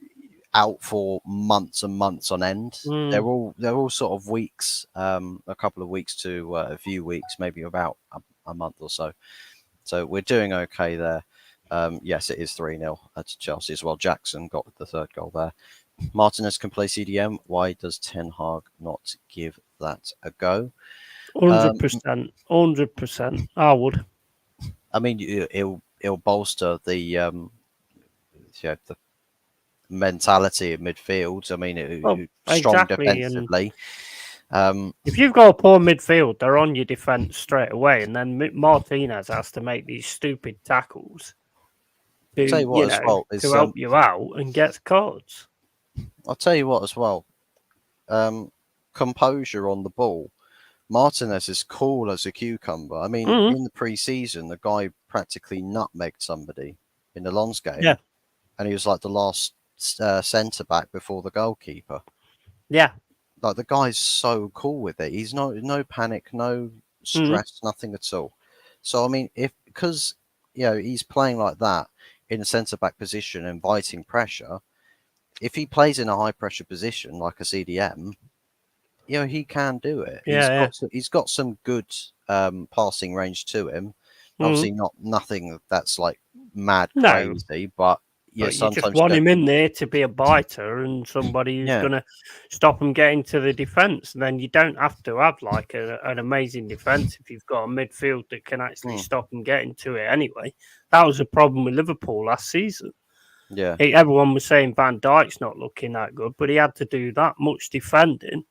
out for months and months on end. mm, They're all sort of weeks, a couple of weeks to a few weeks, maybe about a month or so. So we're doing okay there. Yes, it is 3-0 to Chelsea as well. Jackson got the third goal there. Martinez can play CDM. Why does Ten Hag not give that a go? 100%. 100%. I would. I mean, it'll bolster the mentality of midfield. I Well, mean, strong exactly. And defensively. Um, if you've got a poor midfield, they're on your defence straight away. And then Martinez has to make these stupid tackles I'll tell to, you what as well to is help you out and gets cards. I'll tell you what as well. Composure on the ball. Martinez is cool as a cucumber. I mean, Mm, in the pre-season, the guy practically nutmegged somebody in the Lons yeah. game, and he was like the last centre back before the goalkeeper. Yeah. Like the guy's so cool with it. He's no panic, no Mm, stress, nothing at all. So I mean, if because he's playing like that in a centre back position, inviting pressure. If he plays in a high pressure position like a CDM, he can do it. yeah. Yeah. He's got some good passing range to him. Mm, Obviously, nothing that's like mad no. crazy, but yeah, But you just sometimes you want don't him think. in there to be a biter and somebody who's Yeah, going to stop him getting to the defence. And then you don't have to have like an amazing defence if you've got a midfield that can actually mm, stop him getting to it anyway. That was a problem with Liverpool last season. yeah, Everyone was saying Van Dijk's not looking that good, but he had to do that much defending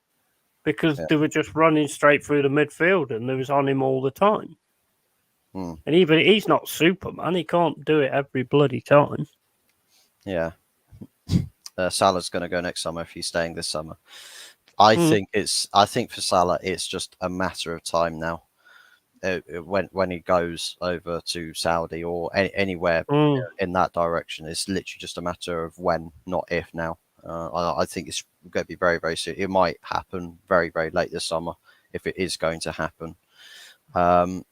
because yeah, they were just running straight through the midfield and they was on him all the time. mm, And even he's not Superman; he can't do it every bloody time. yeah. Salah's going to go next summer if he's staying this summer. I Mm, think I think for Salah, it's just a matter of time now. When he goes over to Saudi or anywhere mm. in that direction, it's literally just a matter of when, not if. Now, I think it's going to be very, very soon. It might happen very, very late this summer if it is going to happen. Um,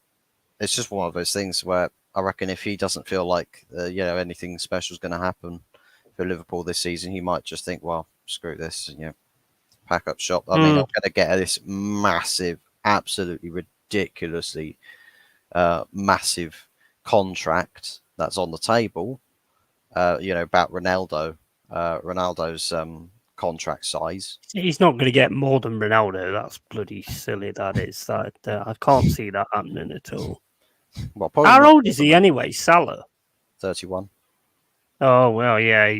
it's just one of those things where I reckon if he doesn't feel like anything special is going to happen for Liverpool this season, he might just think, well, screw this, pack up shop. I mean, I'm Mm. going to get this massive, absolutely ridiculously massive contract that's on the table. About Ronaldo's contract size. He's not going to get more than Ronaldo. That's bloody silly. That is. That I can't see that happening at all. Well, probably How not old more is than he anyway, Salah? 31. Oh well, yeah.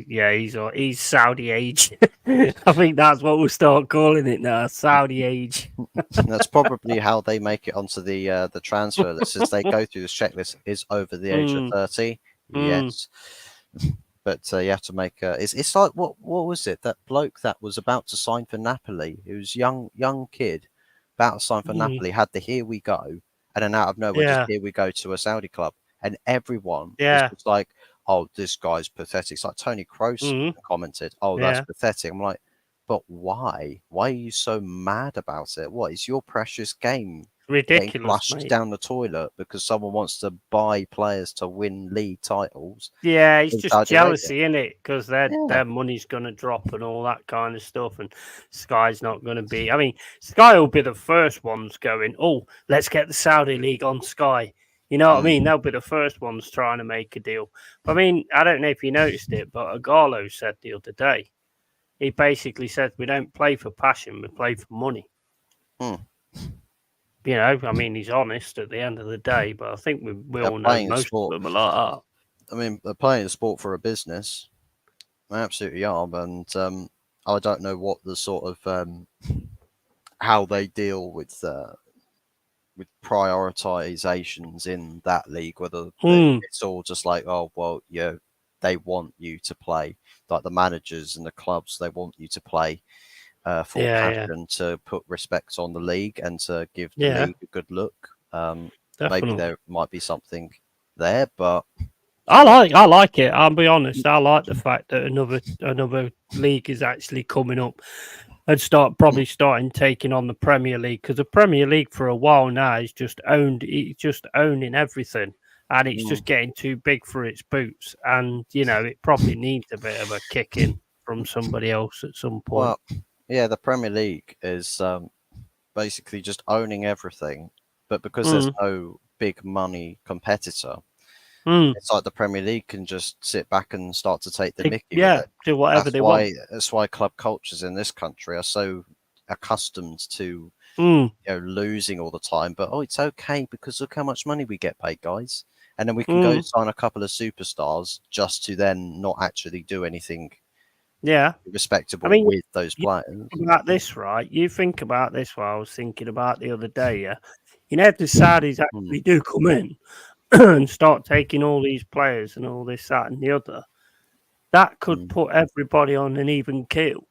He's Saudi age. I think that's what we'll start calling it now. Saudi age. That's probably how they make it onto the transfer list as they go through this checklist. Is over the age of Mm, 30? mm. Yes. But you have to make it's like what was it, that bloke that was about to sign for Napoli, who was young kid about to sign for Mm. Napoli, had the here we go, and then out of nowhere just Yeah, here we go to a Saudi club, and everyone was yeah. just like, oh, this guy's pathetic. It's like Tony Kroos Mm, commented, oh, that's yeah. pathetic. I'm like, but why are you so mad about it? What is your precious game getting Ridiculous, flushed mate. down the toilet because someone wants to buy players to win league titles Yeah, it's in just Saudi Arabia? jealousy, isn't it? Because Yeah. their money's going to drop and all that kind of stuff, and Sky's not going to be. I mean, Sky will be the first ones going, "Oh, let's get the Saudi league on Sky." You know what I mean? Mm, They'll be the first ones trying to make a deal. But I mean, I don't know if you noticed it, but Agallo said the other day, he basically said, "We don't play for passion; we play for money." mm. I mean, he's honest at the end of the day, but I think we They're all know playing the most sport. of them are like that. I mean, they're playing the sport for a business. They absolutely are, and I don't know what the sort of how they deal with prioritizations in that league. Whether Mm, it's all just like, oh well, yeah, they want you to play, like the managers and the clubs, they want you to play for yeah, yeah, passion, to put respect on the league and to give the yeah, league a good look. Maybe definitely. there might be something there, but I like it. I'll be honest. I like the fact that another league is actually coming up and probably starting taking on the Premier League, because the Premier League for a while now is just owned. It's just owning everything, and it's mm, just getting too big for its boots. And it probably needs a bit of a kick in from somebody else at some point. well, yeah, the Premier League is basically just owning everything, but because there's Mm, no big money competitor, Mm. It's like the Premier League can just sit back and start to take the mickey with it. Do whatever they want. That's why club cultures in this country are so accustomed to Mm. losing all the time. But it's okay because look how much money we get paid, guys. And then we can go Mm. sign a couple of superstars just to then not actually do anything Yeah. respectable I mean, with those you players. think about this, right? You think about this what I was thinking about the other day, yeah? If the Saudis actually do come in and start taking all these players and all this, that, and the other, that could put everybody on an even keel.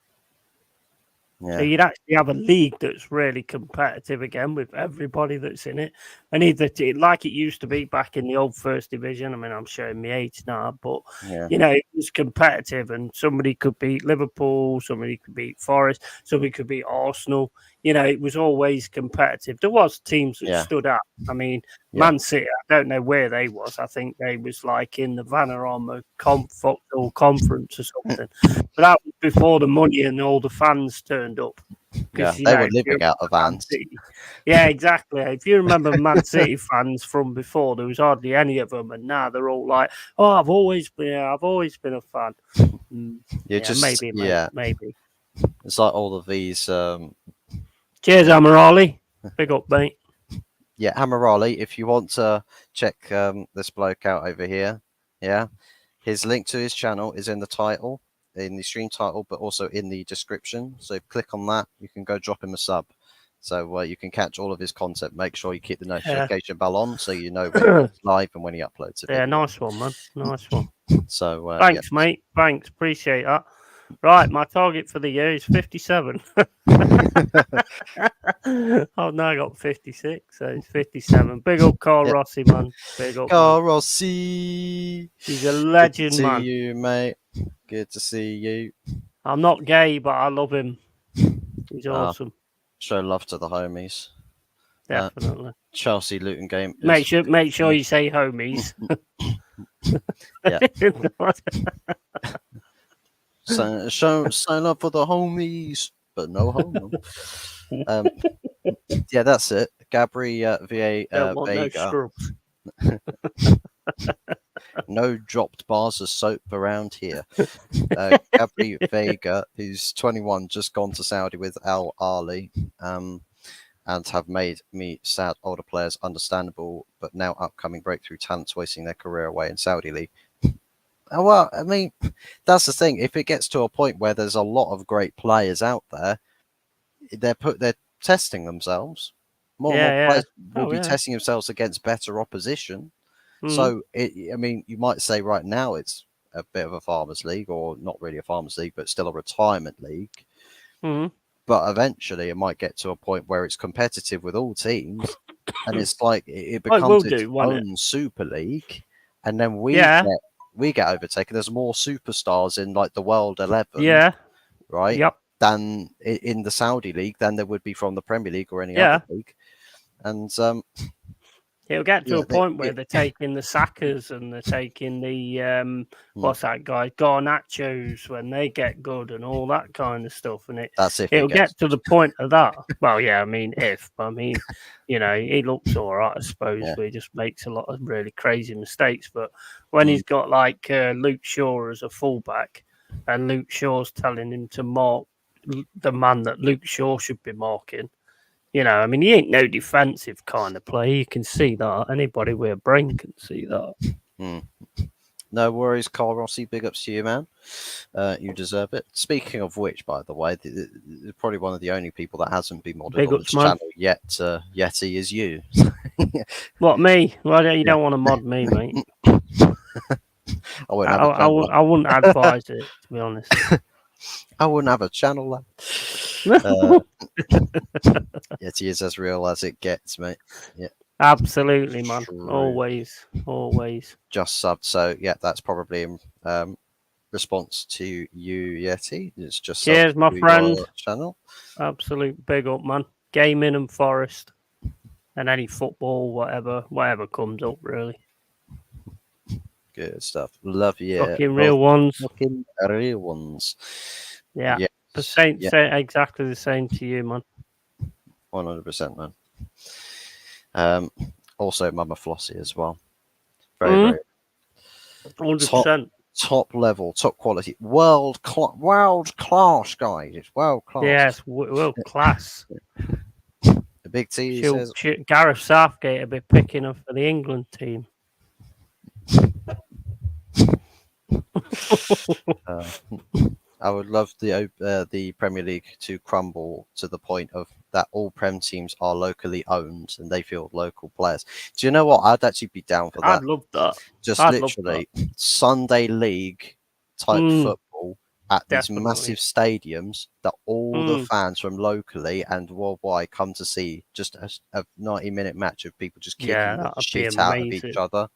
Yeah. So you'd actually have a league that's really competitive again with everybody that's in it. And either like it used to be back in the old first division. I mean, I'm showing my age now, but Yeah. it was competitive and somebody could beat Liverpool, somebody could beat Forest, somebody could beat Arsenal. It was always competitive. There was teams that stood out. I mean, Man City, I don't know where they was. I think they was like in the Vanarama conference or something. But that was before the money and all the fans turned up. Yeah, they were living out of vans. Yeah, exactly. If you remember Man City fans from before, there was hardly any of them, and now they're all like, "Oh, I've always been a fan." Maybe, mate, maybe. It's like all of these. Cheers, Amarali. Big up, mate. Yeah, Amarali. If you want to check this bloke out over here, his link to his channel is in the title, in the stream title, but also in the description. So click on that. You can go drop him a sub. So you can catch all of his content. Make sure you keep the notification bell on so you know when he's live and when he uploads a video. Yeah, nice one, man. Nice one. So thanks, mate. Thanks. Appreciate that. Right, my target for the year is 57. I've now got 56, so it's 57. Big up Carl Rossi, man. Big up, Carl Rossi. He's a legend, man. man. See you, mate. Good to see you. I'm not gay, but I love him. He's awesome. Show love to the homies. Definitely. Chelsea Luton game. Make sure you say homies. Sign up for the homies, but no homo. Yeah, that's it. Gabri Vega. No dropped bars of soap around here. Gabri Vega, who's 21, just gone to Saudi with Al Ahly, and have made me sad older players understandable, but now upcoming breakthrough talents wasting their career away in Saudi League. Well, I mean, that's the thing. If it gets to a point where there's a lot of great players out there, they're testing themselves. More and more players will be testing themselves against better opposition. So, I mean, you might say right now it's a bit of a farmers league, or not really a farmers league, but still a retirement league. But eventually it might get to a point where it's competitive with all teams, and it's like it becomes its own super league, and then we get overtaken. There's more superstars in like the World 11, right? Yep. Than in the Saudi league than there would be from the Premier League or any other league, and it'll get to a point where they're taking the Sakas and they're taking the what's that guy Garnachos when they get good and all that kind of stuff, and it'll get to the point of that. Well, yeah, I mean, he looks all right, I suppose, but he just makes a lot of really crazy mistakes. But when he's got like Luke Shaw as a fullback, and Luke Shaw's telling him to mark the man that Luke Shaw should be marking. I mean, he ain't no defensive kind of player. You can see that. Anybody with a brain can see that. No worries, Carl Rossi. Big ups to you, man. You deserve it. Speaking of which, by the way, probably one of the only people that hasn't been modded on this channel yet, Yeti, is you. What, me? Well, you don't want to mod me, mate. I wouldn't advise it, to be honest. I wouldn't have a channel, lad. Yeti is as real as it gets, mate. Yeah. Absolutely, man. Always. Just subbed, so yeah, that's probably in response to you, Yeti. It's just cheers, my friend. Channel. Absolute big up, man. Gaming and Forest, and any football, whatever comes up, really. Good stuff. Love you. Fucking real ones. Fucking real ones. Yeah. Say exactly the same to you, man. 100%, man. Also, Mama Flossie as well. Very Top 100%. top level, top quality, world class, guys. It's world class. Yes, world class. The Big T says, Gareth Southgate will be picking up for the England team. I would love the Premier League to crumble to the point of that all Prem teams are locally owned and they field local players. Do you know what? I'd actually be down for that. I'd love that. Just I'd love that. literally Sunday league type football at these massive Definitely. stadiums that all the Mm, fans from locally and worldwide come to see. Just a 90-minute match of people just yeah, kicking the that'd be shit out of each amazing. other.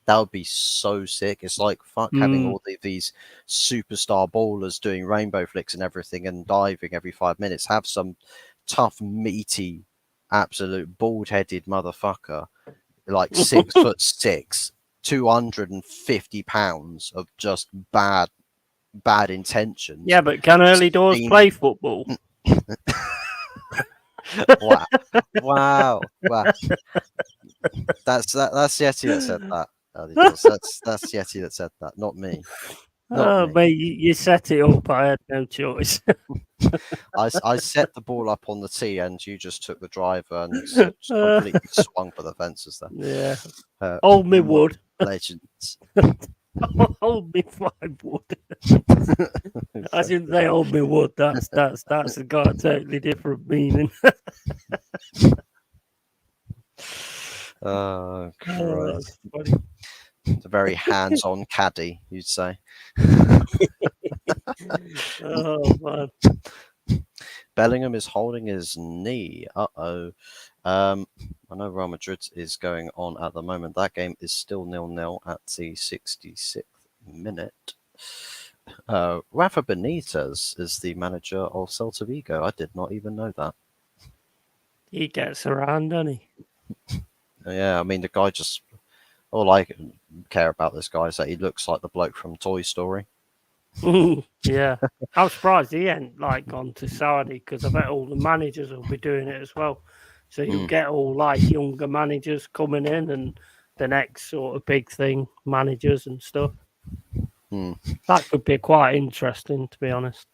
That would be so sick. It's like fuck having Mm, all these superstar ballers doing rainbow flicks and everything and diving every 5 minutes. Have some tough, meaty, absolute bald-headed motherfucker, like 6'6", 250 pounds of just bad intentions. yeah, but can early doors play football? Wow. That's Yeti that said that. That's Yeti that said that, not me. Not Oh, me. mate, you set it up. I had no choice. I set the ball up on the tee, and you just took the driver and just completely swung for the fences there. Yeah. Hold me What wood. legends. Hold me 5 wood. I shouldn't say hold me wood. That's got a totally different meaning. Oh, Oh, Christ. that's funny. It's a very hands-on caddy, you'd say. Oh man. Bellingham is holding his knee. Uh-oh. I know Real Madrid is going on at the moment. That game is still 0-0 at the 66th minute. Rafa Benitez is the manager of Celta Vigo. I did not even know that. He gets around, doesn't he? Yeah, I mean, the guy just... All I care about this guy is that he looks like the bloke from Toy Story. Yeah. I'm surprised he ain't like gone to Saudi because I bet all the managers will be doing it as well. So you get all like younger managers coming in and the next sort of big thing, managers and stuff. That could be quite interesting, to be honest.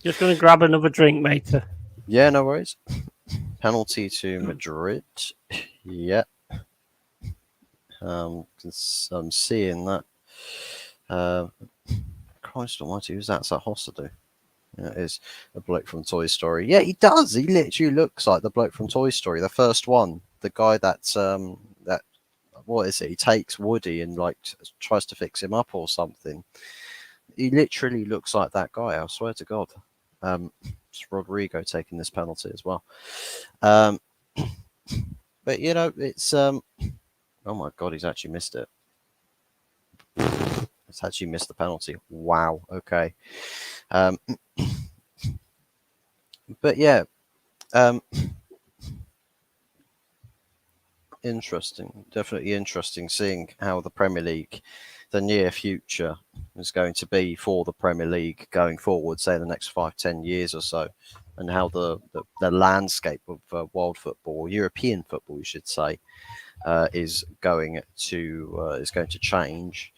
Just going to grab another drink, mate. Yeah, no worries. Penalty to Madrid. Yeah. I'm seeing that. Christ almighty, who's that? Is that Hossadu? Yeah, it is a bloke from Toy Story. Yeah, he does. He literally looks like the bloke from Toy Story, the first one. The guy that's that what is it? He takes Woody and like tries to fix him up or something. He literally looks like that guy. I swear to God. It's Rodrigo taking this penalty as well. But you know, it's oh my God, he's actually missed it. It's actually missed the penalty. Wow. Okay. But yeah, interesting. Definitely interesting seeing how the Premier League, the near future, is going to be for the Premier League going forward, say the next 5-10 years or so, and how the landscape of world football, European football, you should say, is going to change.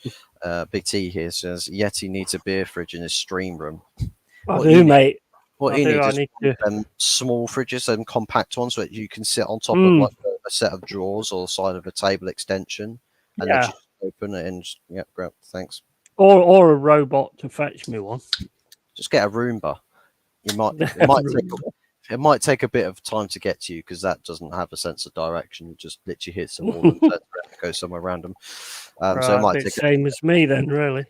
Big T here says Yeti needs a beer fridge in his stream room. I do, mate. What you need I is need to. small fridges and compact ones that you can sit on top of like a set of drawers or the side of a table extension, and then Yeah. just open it and great, thanks. Or a robot to fetch me one. Just get a Roomba. It might take a bit of time to get to you because that doesn't have a sense of direction. It just literally hits the wall and goes somewhere random. So it might take same as me then, really.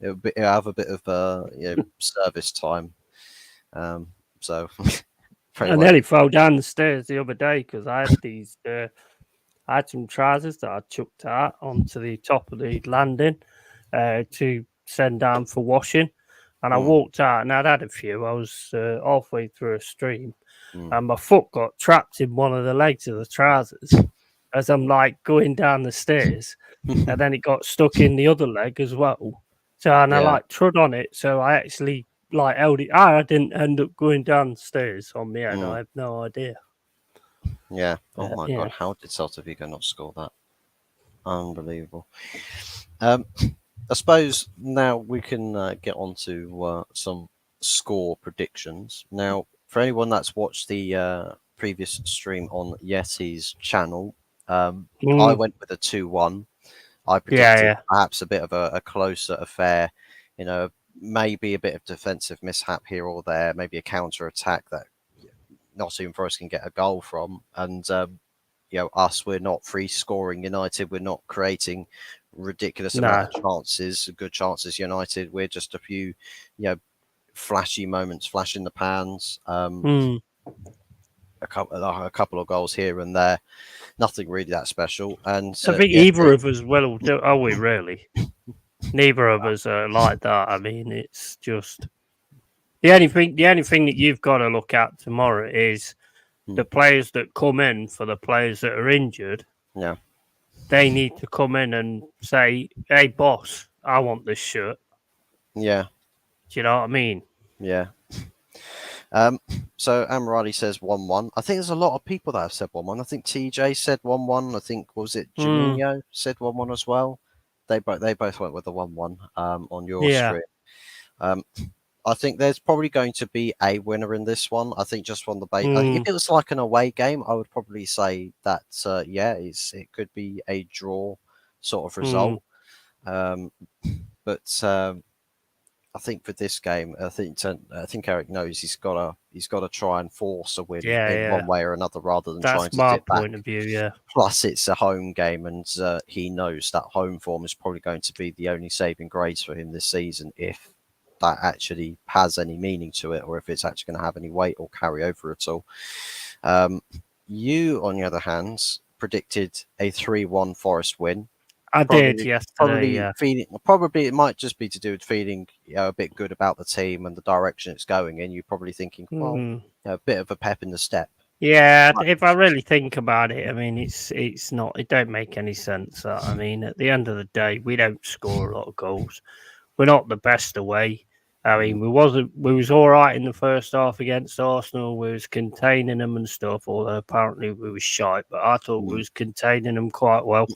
It'll have a bit of service time. So I nearly fell down the stairs the other day because I had these. I had some trousers that I chucked out onto the top of the landing to send down for washing, and I walked out and I'd had a few. I was halfway through a stream, and my foot got trapped in one of the legs of the trousers as I'm like going down the stairs, and then it got stuck in the other leg as well. So I like trod on it, so I actually like held it. I didn't end up going downstairs on my own. I have no idea. Yeah. Oh my God, how did Celta Vigo not score that? Unbelievable. I suppose now we can get on to some score predictions. Now, for anyone that's watched the previous stream on Yeti's channel, I Mm, went with a 2-1. I yeah, predicted yeah. perhaps a bit of a closer affair, you know, maybe a bit of defensive mishap here or there, maybe a counter attack that Nottingham Forest can get a goal from. And us, we're not free scoring United. We're not creating ridiculous amount No. of chances, good chances. United, we're just a few, flashy moments, flash in the pans. Mm. A couple of goals here and there. Nothing really that special. And I think yes, either of us will do. Are we really? Neither of us are like that. I mean, it's just the only thing. The only thing that you've got to look at tomorrow is the players that come in for the players that are injured. yeah, They need to come in and say, "Hey, boss, I want this shirt." yeah, Do you know what I mean? yeah. Um, so Amrali says 1-1. I think there's a lot of people that have said 1-1. I think TJ said 1-1. I think was it Mm, Juninho said 1-1 as well. They both went with the 1-1 on your yeah. stream. Um, I think there's probably going to be a winner in this one. I think just from the base, if Mm, it was like an away game, I would probably say that it could be a draw sort of mm, result. Um, but I think for this game, I think Eric knows he's gotta try and force a win yeah, in yeah. one way or another rather than trying That's to my sit back. point of view. Yeah. Plus, it's a home game, and he knows that home form is probably going to be the only saving grace for him this season, if that actually has any meaning to it, or if it's actually going to have any weight or carry over at all. Um, you, on the other hand, predicted a 3-1 Forest win. I did Probably, yesterday. probably Yeah. feeling. Probably it might just be to do with feeling, a bit good about the team and the direction it's going in. You're probably thinking, well, Mm. a bit of a pep in the step. Yeah, Right. if I really think about it, I mean, it's not. It don't make any sense. I mean, at the end of the day, we don't score a lot of goals. We're not the best away. I Mm, mean, we was all right in the first half against Arsenal. We was containing them and stuff. Although apparently we was shy, but I thought we mm, was containing them quite well.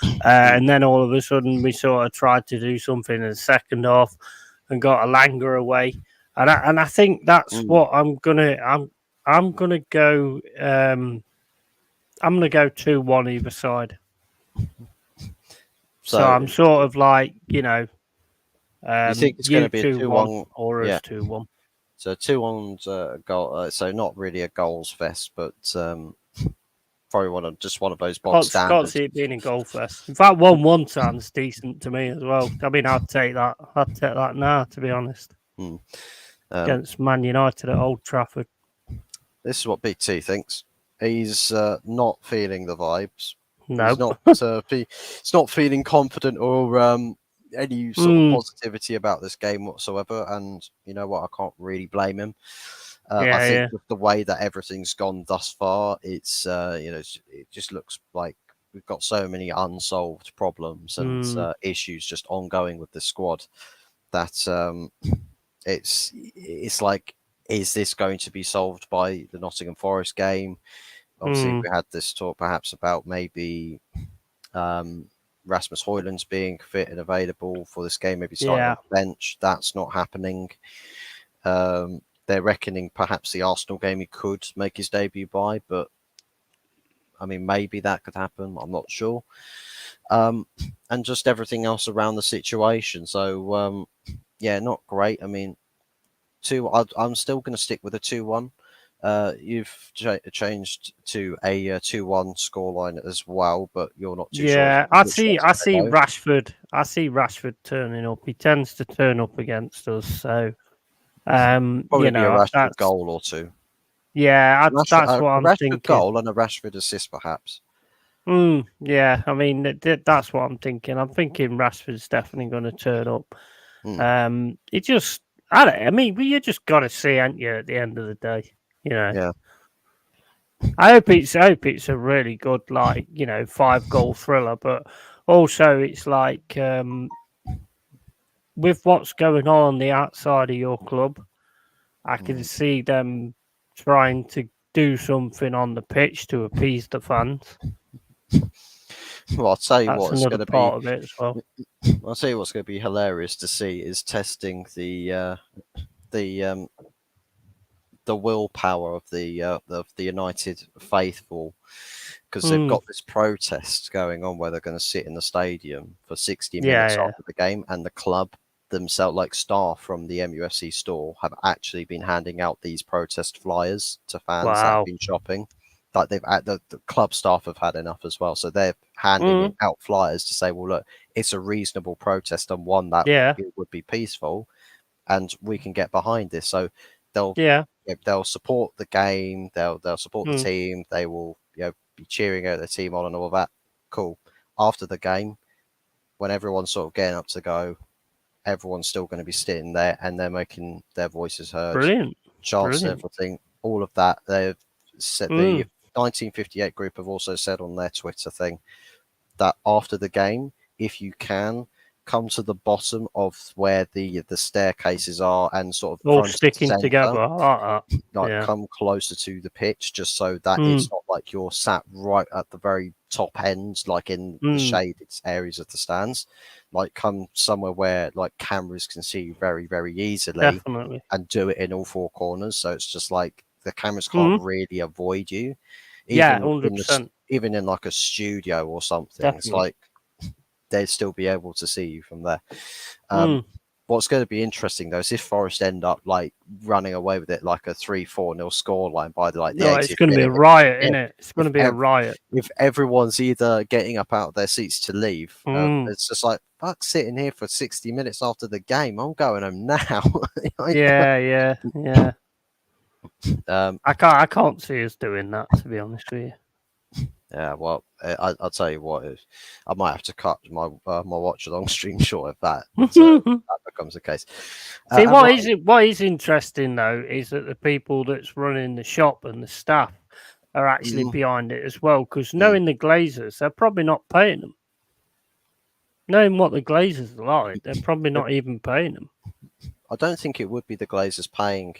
mm, And then all of a sudden, we sort of tried to do something in the second half and got a Langer away. And I think that's mm. what I'm gonna go. I'm gonna go 2-1 either side. So So I'm sort of like you think it's going you to be a 2-1 2-1? or Yeah. us 2-1. So 2-1's goal. So not really a goals fest, but probably one of those bog Can't standard. see it being a goal fest. In fact, 1-1 sounds decent to me as well. I mean, I'd take that. I'd take that now, to be honest. Mm. Um, Against Man United at Old Trafford. this is what BT thinks. He's not feeling the vibes. He's Nope. not. He's not feeling confident or any sort of Mm, positivity about this game whatsoever. And you know what? I can't really blame him. I yeah, think yeah. with the way that everything's gone thus far, it just looks like we've got so many unsolved problems and Mm, issues just ongoing with the squad that it's like, is this going to be solved by the Nottingham Forest game? Obviously, mm, we had this talk perhaps about maybe um, Rasmus Hoyland's being fit and available for this game, maybe starting yeah. on the bench. That's not happening. They're reckoning perhaps the Arsenal game he could make his debut by, but I mean, maybe that could happen. I'm not sure. And just everything else around the situation. So, yeah, not great. I mean, I'm still going to stick with a 2-1. You've changed to a 2-1 scoreline as well, but you're not too sure Yeah, which way I it's see going to go. Rashford. I see Rashford turning up. He tends to turn up against us. So, Probably be a Rashford that's goal or two. that's what A I'm Rashford thinking. goal and a Rashford assist, perhaps. Yeah, I mean that's what I'm thinking. I'm thinking Rashford's definitely going to turn up. Hmm. It just I don't. I mean, you just got to see, aren't you? At the end of the day, you know. Yeah. I hope it's a really good 5-goal thriller, but also it's like with what's going on the outside of your club, I can Hmm. see them trying to do something on the pitch to appease the fans. Well, I'll tell you That's what, it's another going to be. part of it as well. I'll tell you what's going to be hilarious to see is testing the the willpower of the United faithful, because they've Mm. got this protest going on where they're going to sit in the stadium for 60 Yeah, minutes yeah. after the game, and the club themselves, like staff from the MUFC store, have actually been handing out these protest flyers to fans that have Wow. been shopping. Like the club staff have had enough as well, so they're handing Mm. it out flyers to say, well, look, it's a reasonable protest and one that Yeah, it would be peaceful, and we can get behind this. So they'll yeah. they'll support the game, they'll support the Mm. team, they will be cheering out the team on and all that. Cool. After the game, when everyone's sort of getting up to go, everyone's still going to be sitting there and they're making their voices heard, Brilliant. chants and Brilliant. everything. All of that. They've said the Mm. 1958 group have also said on their Twitter thing that after the game, if you can, come to the bottom of where the staircases are and sort of All front and sticking center, together. I like that. like Yeah. come closer to the pitch, just so that Mm. it's not like you're sat right at the very top end, like in the Mm. shaded areas of the stands. Like come somewhere where like cameras can see you very, very easily, Definitely. and do it in all four corners. So it's just like the cameras can't Mm. really avoid you, Yeah, even in the 100%. even in like a studio or something. It's Definitely. like they'd still be able to see you from there. Um, Mm. what's going to be interesting though is if Forest end up like running away with it like a 3-4-0 scoreline by the No, it's 80th going to be a minute. riot, If, isn't it? It's going if, to be a ev- riot. if everyone's either getting up out of their seats to leave, Mm. it's just like fuck sitting here for 60 minutes after the game. I'm going home now. Yeah, yeah, yeah. um, I can't see us doing that, to be honest with you. yeah, well, I'll tell you what, I might have to cut my watch along stream short if that becomes the case. See, And right, what is interesting though is that the people that's running the shop and the staff are actually mm, behind it as well. Because mm, knowing the Glazers, they're probably not paying them. Knowing what the Glazers are like, they're probably not even paying them. I don't think it would be the Glazers paying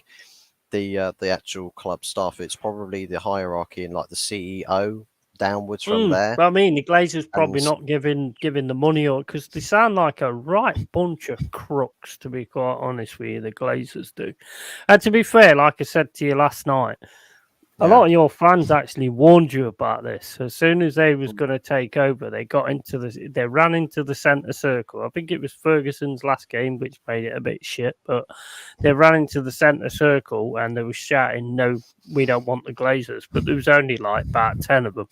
the actual club staff. It's probably the hierarchy and like the CEO downwards from there. But I mean, the Glazers And probably not giving the money, or because they sound like a right bunch of crooks. To be quite honest with you, the Glazers do. And to be fair, like I said to you last night, a yeah, lot of your fans actually warned you about this. As soon as they was going to take over, they ran into the centre circle. I think it was Ferguson's last game, which made it a bit shit. But they ran into the centre circle and they were shouting, "No, we don't want the Glazers." But there was only like about 10 of them.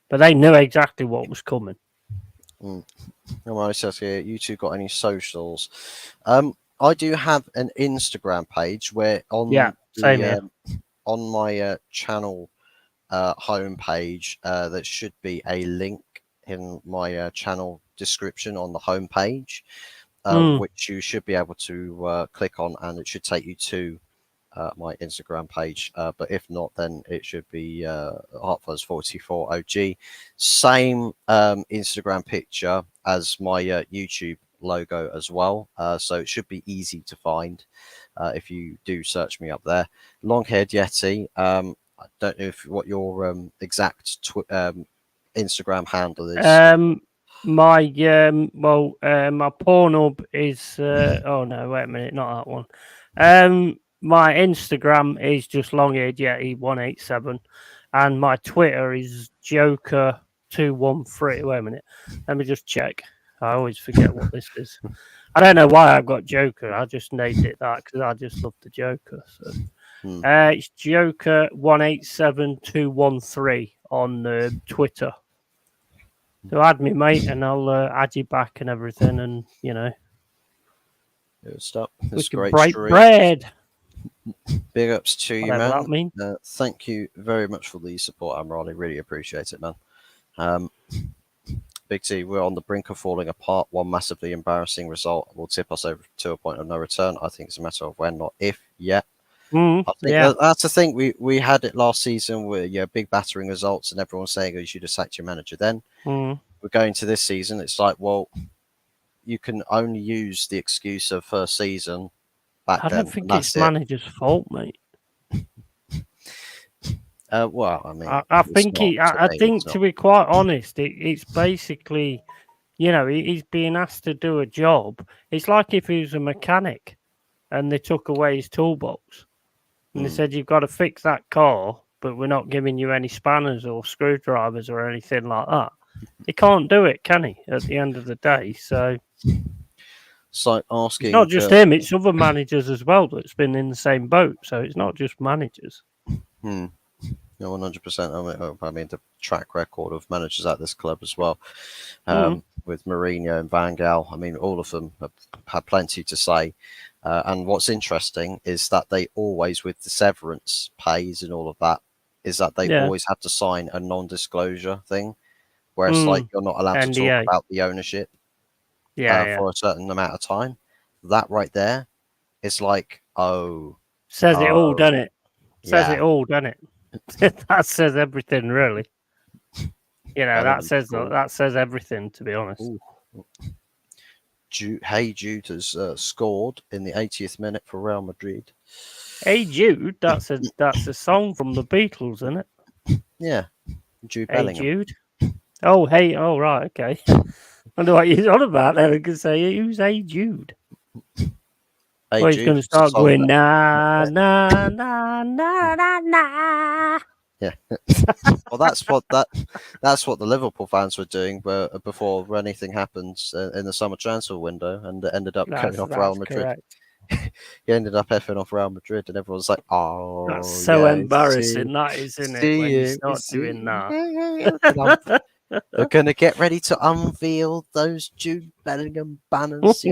But they knew exactly what was coming. It says here, you two got any socials? I do have an Instagram page where Yeah, same here. on my channel homepage, there should be a link in my channel description on the homepage, which you should be able to click on, and it should take you to my Instagram page. But if not, then it should be Heartfuzz44 OG. Same Instagram picture as my YouTube logo as well. So it should be easy to find if you do search me up there. Longhaired Yeti. I don't know what your exact Instagram handle is. My my Pornhub is oh no, wait a minute, not that one. My Instagram is just longhaired yeti 187, and my Twitter is Joker213. Wait a minute, let me just check. I always forget what this is. I don't know why I've got Joker. I just named it that because I just love the Joker. So Hmm. it's Joker187213 on Twitter. So add me, mate, and I'll add you back and everything, and Good stuff. we It's can great break stream. bread. Big ups to you, Whatever man. that means. Thank you very much for the support, Amrali. Really appreciate it, man. Big T, we're on the brink of falling apart. One massively embarrassing result will tip us over to a point of no return. I think it's a matter of when, not if, yet. I think Yeah. that's the thing. We had it last season with big battering results, and everyone's saying, oh, you should have sacked your manager then. We're going to this season. It's like, well, you can only use the excuse of first season back I then, don't and think that's it's it. manager's fault, mate. Well, I mean, I it's think not to I me. think It's not. to be quite honest, it's basically, he's being asked to do a job. It's like if he was a mechanic and they took away his toolbox and they said, you've got to fix that car, but we're not giving you any spanners or screwdrivers or anything like that. He can't do it, can he, at the end of the day? So It's like it's not asking. just him, it's other managers as well that's been in the same boat. So it's not just managers. Hmm. No, 100%. I mean, the track record of managers at this club as well, with Mourinho and Van Gaal. I mean, all of them have had plenty to say. And what's interesting is that they always, with the severance pays and all of that, is that they Yeah. always have to sign a non-disclosure thing, where it's like Mm. you're not allowed to talk NDA. about the ownership Yeah. for a certain amount of time. That right there is like, oh, Says it all, doesn't it? Says yeah, it all, doesn't it? That says everything, really. that'll be cool. that says everything, to be honest. Ooh. Hey Jude has scored in the 80th minute for Real Madrid. Hey Jude, that's a song from the Beatles, isn't it? Yeah, Jude Hey Bellingham. Jude. Oh, hey, oh right, okay. I wonder what you're on about there. I can say, who's Hey Jude? Hey Well, he's Jude going to is a start song going, that, na, na, na, na, na, na. yeah. Well, that's what the Liverpool fans were doing, before anything happens in the summer transfer window, and it ended up going off Real That's Madrid. correct. He ended up effing off Real Madrid, and everyone's like, That's "Oh so yeah, embarrassing, that is, isn't it, when you start see, doing that? We're gonna get ready to unveil those Jude Bellingham banners.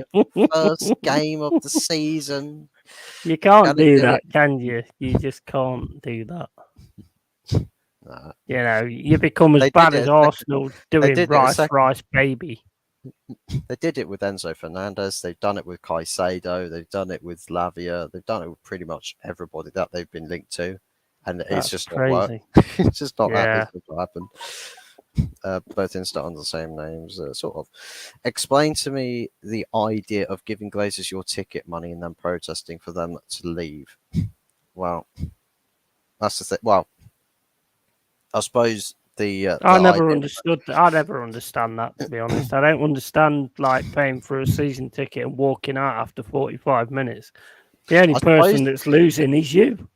First game of the season. You can't Gonna do do that, it. can you? You just can't do that. Nah. You become as They bad did as it. Arsenal They doing did it a rice, second. rice, baby. They did it with Enzo Fernandez. They've done it with Caicedo. They've done it with Lavia. They've done it with pretty much everybody that they've been linked to, and it's That's just not worked. crazy. It's just not happened. Yeah. It's not happened. Both Insta on the same names, sort of. Explain to me the idea of giving Glazers your ticket money and then protesting for them to leave. Well, that's the thing. Well, I suppose the I never idea. understood. I never understand that, to be honest. I don't understand like paying for a season ticket and walking out after 45 minutes. The only I suppose person that's losing is you.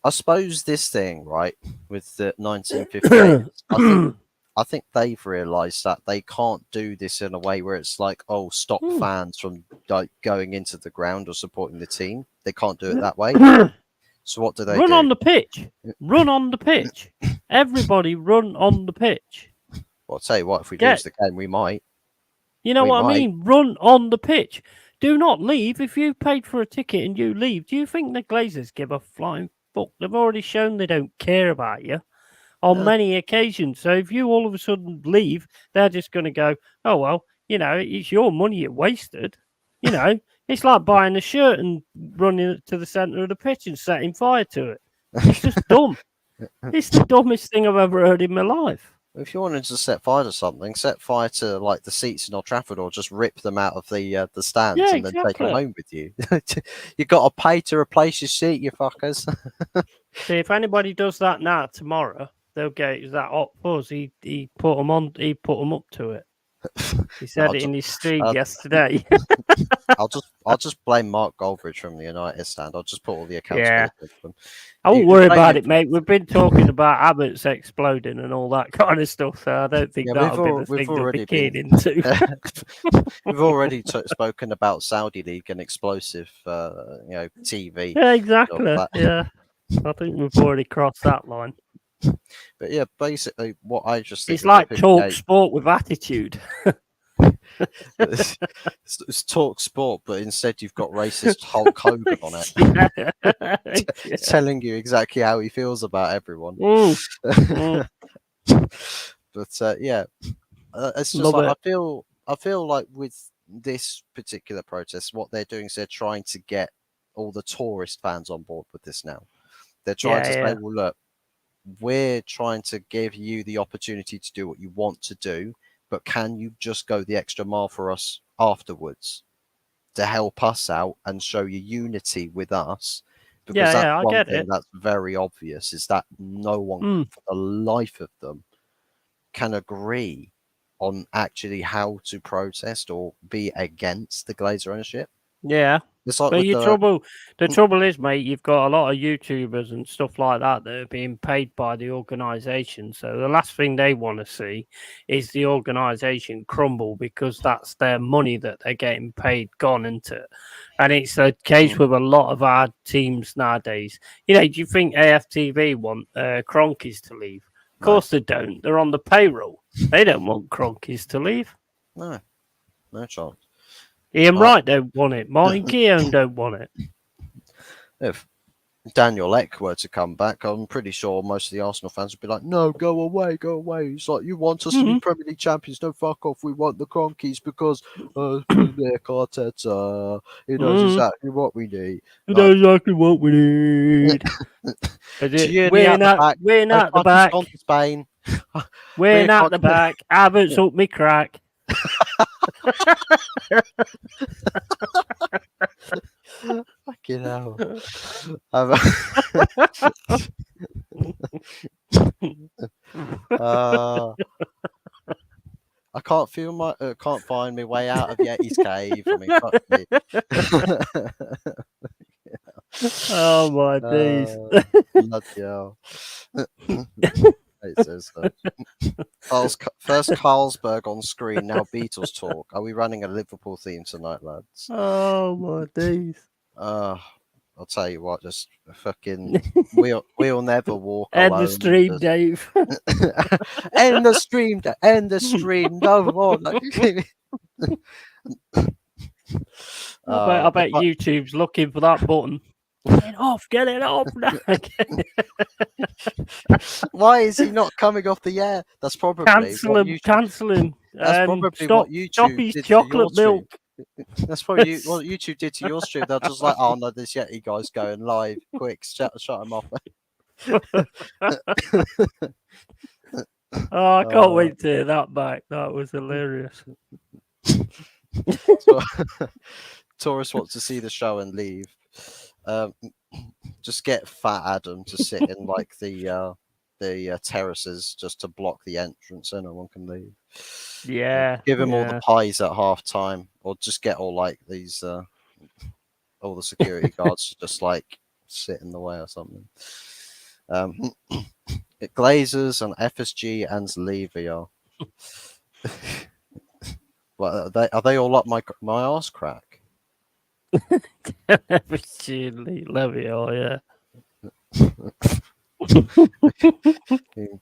I suppose this thing, right, with the 1958, I think they've realised that they can't do this in a way where it's like, oh, stop fans from like going into the ground or supporting the team. They can't do it that way. So what do they Run do? on the pitch. Run on the pitch. Everybody run on the pitch. Well, I'll tell you what, if we Get, lose the game, we might. you know We what I might. mean? Run on the pitch. Do not leave. If you paid for a ticket and you leave, do you think the Glazers give a flying fuck? They've already shown they don't care about you on many occasions. So if you all of a sudden leave, they're just going to go, oh, well, it's your money you wasted. It's like buying a shirt and running it to the centre of the pitch and setting fire to it. It's just dumb. It's the dumbest thing I've ever heard in my life. If you wanted to set fire to something, set fire to like the seats in Old Trafford, or just rip them out of the stands Yeah, and then take them exactly. home with you. You got to pay to replace your seat, you fuckers. See, if anybody does that now tomorrow, they'll get that hot fuzz. He put them on. He put them up to it. He said it in his street yesterday. I'll just blame Mark Goldbridge from the United stand. I'll just put all the accountability on them. I won't You worry blame about him it, mate. We've been talking about Abbott's exploding and all that kind of stuff, so I don't think Yeah, that'll be the we've thing they'll already be keyed been into. we've already spoken about Saudi League and explosive, TV. Yeah, Of exactly. that. Yeah, I think we've already crossed that line. But yeah, basically, what I just think It's with the like talk 58, sport with attitude. it's talk sport, but instead you've got racist Hulk Hogan on it, Yeah. telling you exactly how he feels about everyone. But yeah, it's just Love like it. I feel like with this particular protest, what they're doing is they're trying to get all the tourist fans on board with this now. They're trying to say, well, look, we're trying to give you the opportunity to do what you want to do, but can you just go the extra mile for us afterwards to help us out and show your unity with us? because that's I one get thing it. that's very obvious is that no one, Mm, for the life of them, can agree on actually how to protest or be against the Glazer ownership. yeah. It's like But with the trouble is, mate, you've got a lot of YouTubers and stuff like that that are being paid by the organisation. So the last thing they want to see is the organisation crumble because that's their money that they're getting paid gone into it. And it's the case with a lot of our teams nowadays. You know, do you think AFTV want Cronkies to leave? Of no, course they don't. They're on the payroll. They don't want Cronkies to leave. no, no chance. Ian Uh, Wright don't want it. Martin Keown don't want it. if Daniel Ek were to come back, I'm pretty sure most of the Arsenal fans would be like, "No, go away, go away." It's like, you want us to be Premier League champions? No, fuck off. We want the Cronkies because Nick Arteta, he knows Mm. exactly what we need. You know Like, exactly what we need. Is it Tierney at the back. win Those at the fuckers back, gone to Spain. win We at can't. the back. Abbott's up me crack. Fucking hell. Um, uh, I can't find my way out of Yeti's cave. I mean, fuck me. Oh my days! Bloody hell. It says first Carlsberg on screen, now Beatles talk. Are we running a Liverpool theme tonight, lads? Oh my days! I'll tell you what, just fucking we'll never walk End the alone. stream, Dave. End the stream. End the stream. No more. I bet YouTube's looking for that button. Get it off! Get it off! Why is he not coming off the air? That's probably Cancel what him! YouTube, Cancel him! that's probably Stop! what YouTube Stop his did to your chocolate stream. milk. That's probably what YouTube did to your stream. They're just like, oh no, this Yeti guy's going live. Quick, shut him off. Oh, I can't wait to hear that back. That was hilarious. Taurus wants to see the show and leave. Just get Fat Adam to sit in like the terraces just to block the entrance so no one can leave. Yeah. Give him all the pies at half time, or just get all like these all the security guards to just like sit in the way or something. Glazers and FSG and Levy are. Well, are they all up my arse crack? FSG Levy, oh yeah.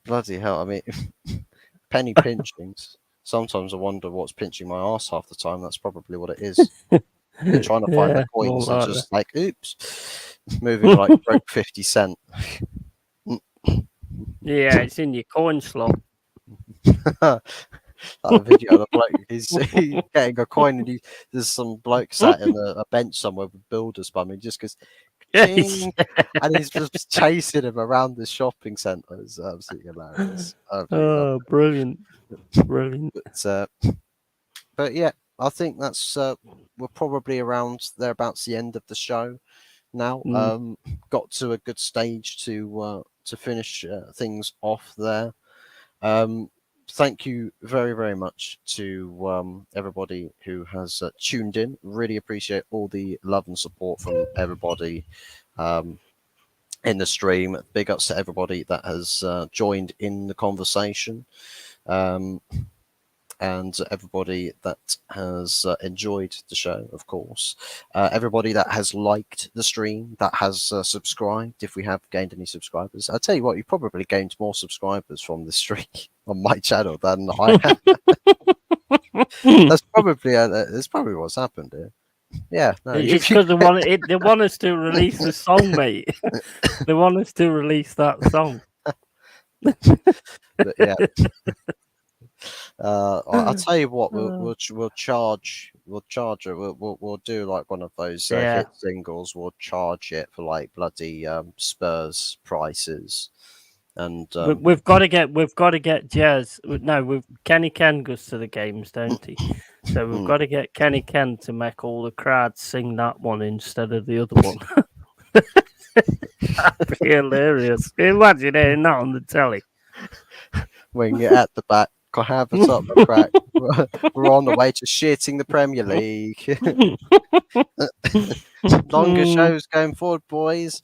Bloody hell! I mean, penny pinchings. Sometimes I wonder what's pinching my ass half the time. That's probably what it is. You're trying to find the coins and just like, oops, moving like broke 50 cent. Yeah, it's in your coin slot. That video of the bloke, he's getting a coin and there's some bloke sat in a bench somewhere with builders bumming just because. Yes. And he's just chasing him around the shopping centre. It's absolutely hilarious. Oh, brilliant. Brilliant. But yeah, I think that's we're probably around thereabouts the end of the show now. Got to a good stage to finish things off there. Thank you very, very much to everybody who has tuned in. Really appreciate all the love and support from everybody in the stream. Big ups to everybody that has joined in the conversation. And everybody that has enjoyed the show, of course. Everybody that has liked the stream, that has subscribed, if we have gained any subscribers. I'll tell you what, you probably gained more subscribers from this stream on my channel than I have. That's probably what's happened here. Yeah. No, it's because they want us to release the song, mate. They want us to release that song. But yeah. I'll tell you what, we'll charge it. We'll do like one of those hit singles. We'll charge it for like bloody Spurs prices, and we've got to get Jazz. No, Kenny Ken goes to the games, don't he? So we've got to get Kenny Ken to make all the crowds sing that one instead of the other one. That'd be hilarious. Imagine hearing that on the telly. When you're at the back, have a top of crack. We're on the way to shitting the Premier League. Longer Mm. shows going forward, boys.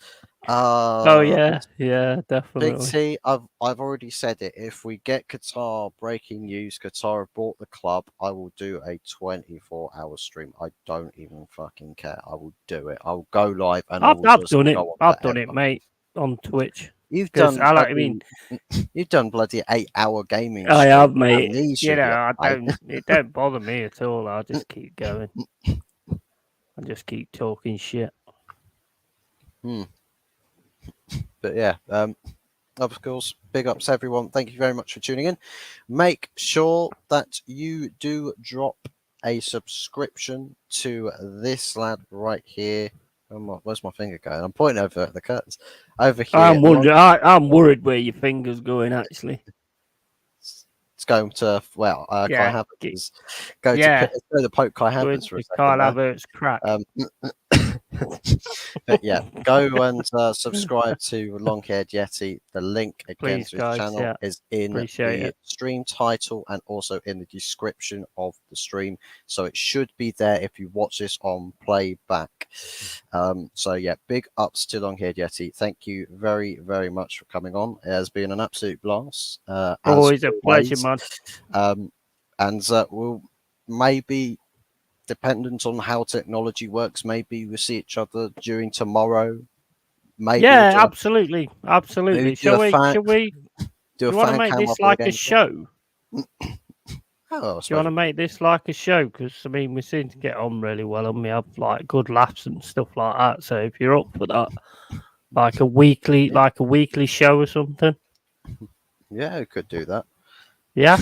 Oh yeah, Big definitely. T, I've already said it. If we get Qatar breaking news, Qatar have bought the club, I will do a 24-hour stream. I don't even fucking care. I will do it. I will go live and I will I've just done it. go on I've done it, forever. mate, on Twitch. You've Because done I like. I mean, bloody, you've done bloody 8-hour gaming I stream. have, mate. Amnesia, You know, you I mate. don't. It don't bother me at all. I just keep going. I just keep talking shit. But yeah, of course, big ups everyone. Thank you very much for tuning in. Make sure that you do drop a subscription to this lad right here. Where's my finger going? I'm pointing over at the curtains. Over here. I'm wondering. I'm worried where your finger's going. Actually, It's going to Kai yeah, Havertz. Go yeah. to poke Kai Going Havertz for a to second Kyle there. Havertz crack. But yeah, go and subscribe to Longhaired Yeti. The link again Please, to his guys. channel Yeah, is in appreciate the it. stream title and also in the description of the stream. So it should be there if you watch this on playback. So yeah, big ups to Longhaired Yeti. Thank you very, very much for coming on. It has been an absolute blast. As Always a pleasure, always. man. And we'll maybe, dependent on how technology works, maybe we'll see each other during tomorrow. Maybe we'll Yeah, do absolutely, absolutely. maybe do a fan Shall we? do Do a you want to fan make cam this of the like a game. show? Oh, I Do you suppose want to we make this like a show? Because I mean, we seem to get on really well, and we have like good laughs and stuff like that. So if you're up for that, like a weekly show or something, yeah, we could do that. yeah.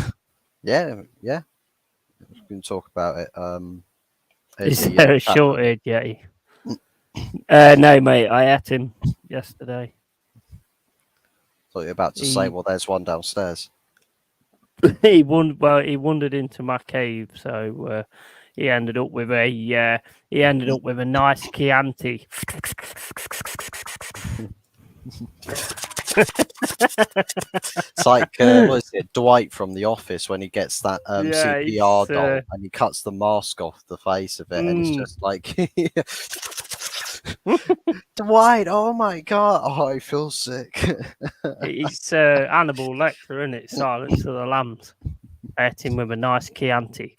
Yeah, yeah. We can talk about it. In Is the there a chat room. shortage, Yeti? No, mate. I ate him yesterday. Thought you were about to say, well, there's one downstairs. He wandered into my cave, so he ended up with a nice Chianti. It's like what is it, Dwight from The Office when he gets that Yeah, CPR it's, doll and he cuts the mask off the face of it, and it's just like Dwight. Oh my god! Oh, I feel sick. it's Hannibal Lecter, isn't it? Silence of the Lambs. Ate him with a nice Chianti.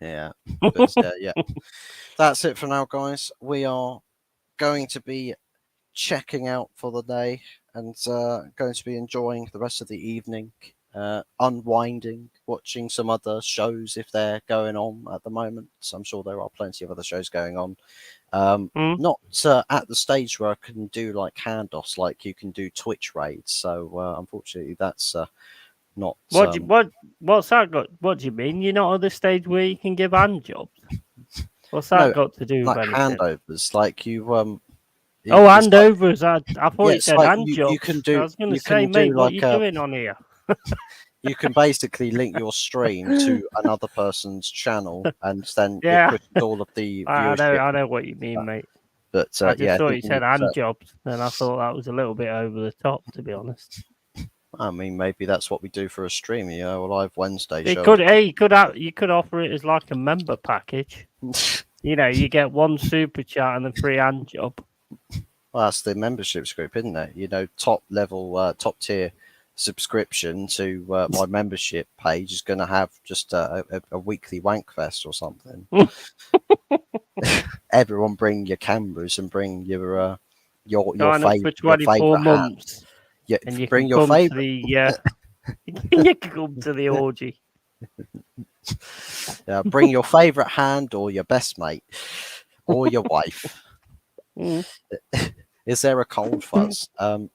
Yeah, but yeah, that's it for now, guys. We are going to be checking out for the day and going to be enjoying the rest of the evening, unwinding, watching some other shows if they're going on at the moment. So I'm sure there are plenty of other shows going on. Not at the stage where I can do like handoffs like you can do Twitch raids. So unfortunately, that's not. What's that got? What do you mean? You're not at the stage where you can give hand jobs? What's that No, got to do with like anything? handovers, like you Oh, it's like, handovers. I thought yeah, you it's said like hand you can jobs. I do was going to say, mate, what are you doing on here? you can basically link your stream to another person's channel, and then it Yeah, pushes all of the viewership. I know what you mean, mate. But I just yeah, I thought think you you said need hand to. jobs, and I thought that was a little bit over the top, to be honest. I mean, maybe that's what we do for a stream. You know, a live Wednesday It show. could, hey, you could offer it as like a member package. You know, you get one super chat and a free hand job. Well, that's the memberships group, isn't it? You know, top level, top tier subscription to my membership page is going to have just a weekly wank fest or something. Everyone bring your cameras and bring your Sign up for your 24 favorite hat. months, Yeah, and you bring can your come to favorite. the you can come to the orgy. Bring your favorite hand or your best mate or your wife. Is there a cold fuzz? In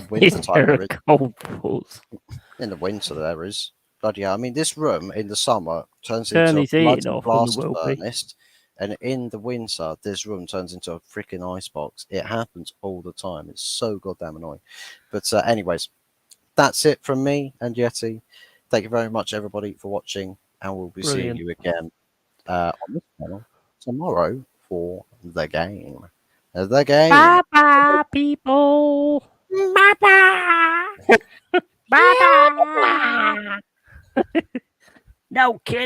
winter Is time there there a is. cold pause? In the winter there is. Bloody hell. I mean, this room in the summer turns Turn into a his heating bloody off, and there blast will be. furnace, and in the winter this room turns into a freaking icebox. It happens all the time. It's so goddamn annoying. But anyways, that's it from me and Yeti. Thank you very much, everybody, for watching, and we'll be seeing Brilliant. you again on this channel tomorrow for the game. The game. Bye bye, people. Bye bye. Bye bye. No kidding.